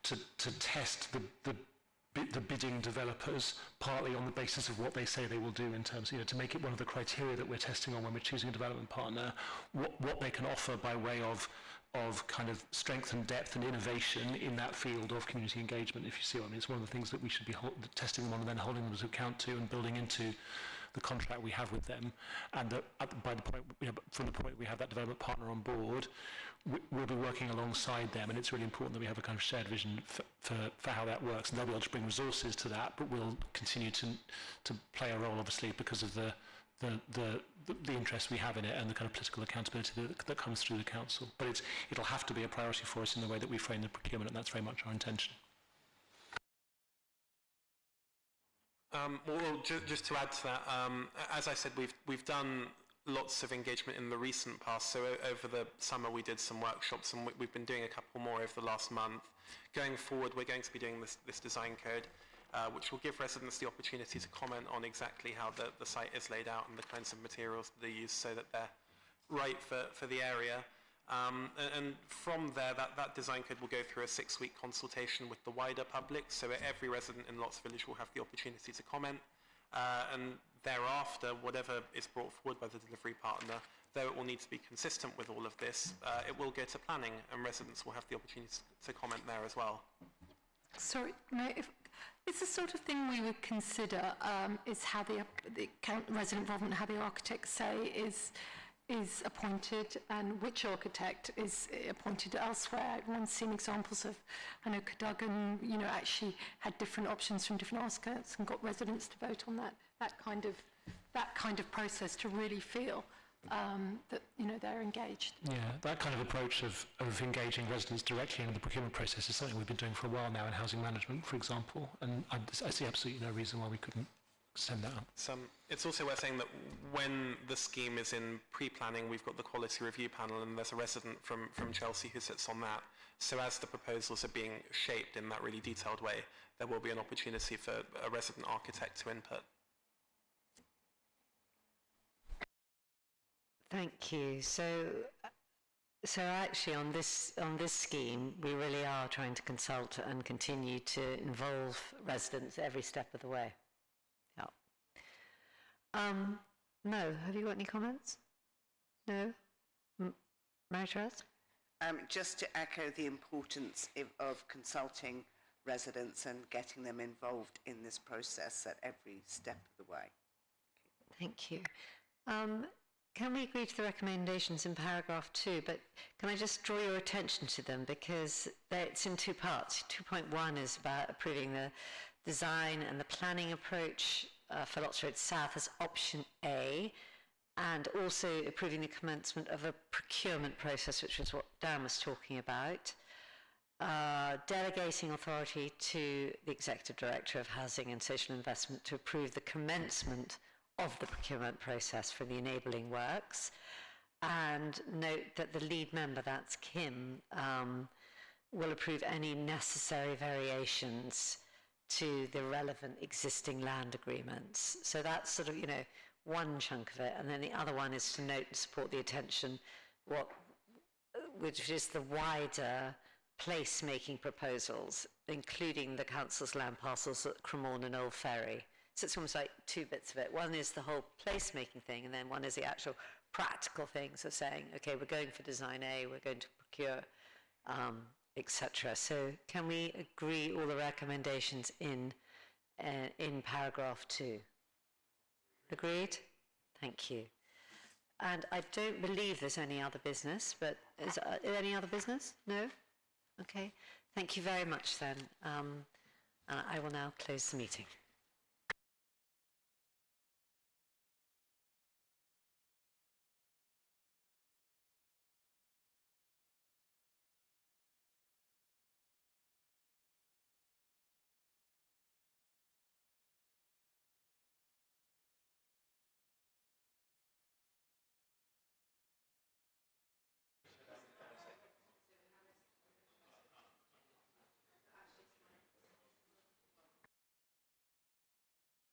to test the bidding developers partly on the basis of what they say they will do in terms, to make it one of the criteria that we're testing on when we're choosing a development partner, what they can offer by way of kind of strength and depth and innovation in that field of community engagement, if you see what I mean. It's one of the things that we should be testing them on and then holding them to account to and building into the contract we have with them. And that from the point we have that development partner on board, we'll be working alongside them, and it's really important that we have a kind of shared vision for how that works. And they'll be able to bring resources to that, but we'll continue to play a role, obviously, because of the interest we have in it and the kind of political accountability that comes through the council. But it'll have to be a priority for us in the way that we frame the procurement, and that's very much our intention. Well, just to add to that, as I said, we've done lots of engagement in the recent past. So over the summer we did some workshops, and we've been doing a couple more over the last month. Going forward, we're going to be doing this design code, which will give residents the opportunity to comment on exactly how the site is laid out and the kinds of materials they use so that they're right for the area. And from there, that design code will go through a 6-week consultation with the wider public, so every resident in Lots Village will have the opportunity to comment. And thereafter, whatever is brought forward by the delivery partner, though it will need to be consistent with all of this, it will go to planning, and residents will have the opportunity to comment there as well. Sorry, it's the sort of thing we would consider is how the resident involvement, how the architects say is appointed and which architect is appointed elsewhere. Everyone's seen examples of, I know Cadogan, actually had different options from different architects and got residents to vote on that kind of process to really feel that they're engaged. Yeah, that kind of approach of engaging residents directly in the procurement process is something we've been doing for a while now in housing management, for example, and I see absolutely no reason why we couldn't send that up. It's also worth saying that when the scheme is in pre-planning, we've got the quality review panel, and there's a resident from Chelsea who sits on that. So as the proposals are being shaped in that really detailed way, there will be an opportunity for a resident architect to input. Thank you. So actually on this scheme, we really are trying to consult and continue to involve residents every step of the way. No, have you got any comments? No? Mary-Therese? Just to echo the importance of consulting residents and getting them involved in this process at every step of the way. Thank you. Can we agree to the recommendations in paragraph 2, but can I just draw your attention to them, because it's in 2 parts. 2.1 is about approving the design and the planning approach for Lots Road South as option A, and also approving the commencement of a procurement process, which is what Dan was talking about, delegating authority to the Executive Director of Housing and Social Investment to approve the commencement of the procurement process for the enabling works. And note that the lead member, that's Kim, will approve any necessary variations to the relevant existing land agreements. So that's sort of, you know, one chunk of it. And then the other one is to note and support the attention, which is the wider place-making proposals, including the council's land parcels at Cremorne and Old Ferry. So it's almost like two bits of it. One is the whole place-making thing, and then one is the actual practical things of saying, okay, we're going for design A, we're going to procure, etc. So can we agree all the recommendations in paragraph 2? Agreed? Thank you. And I don't believe there's any other business, but is there any other business? No? Okay. Thank you very much then. And I will now close the meeting.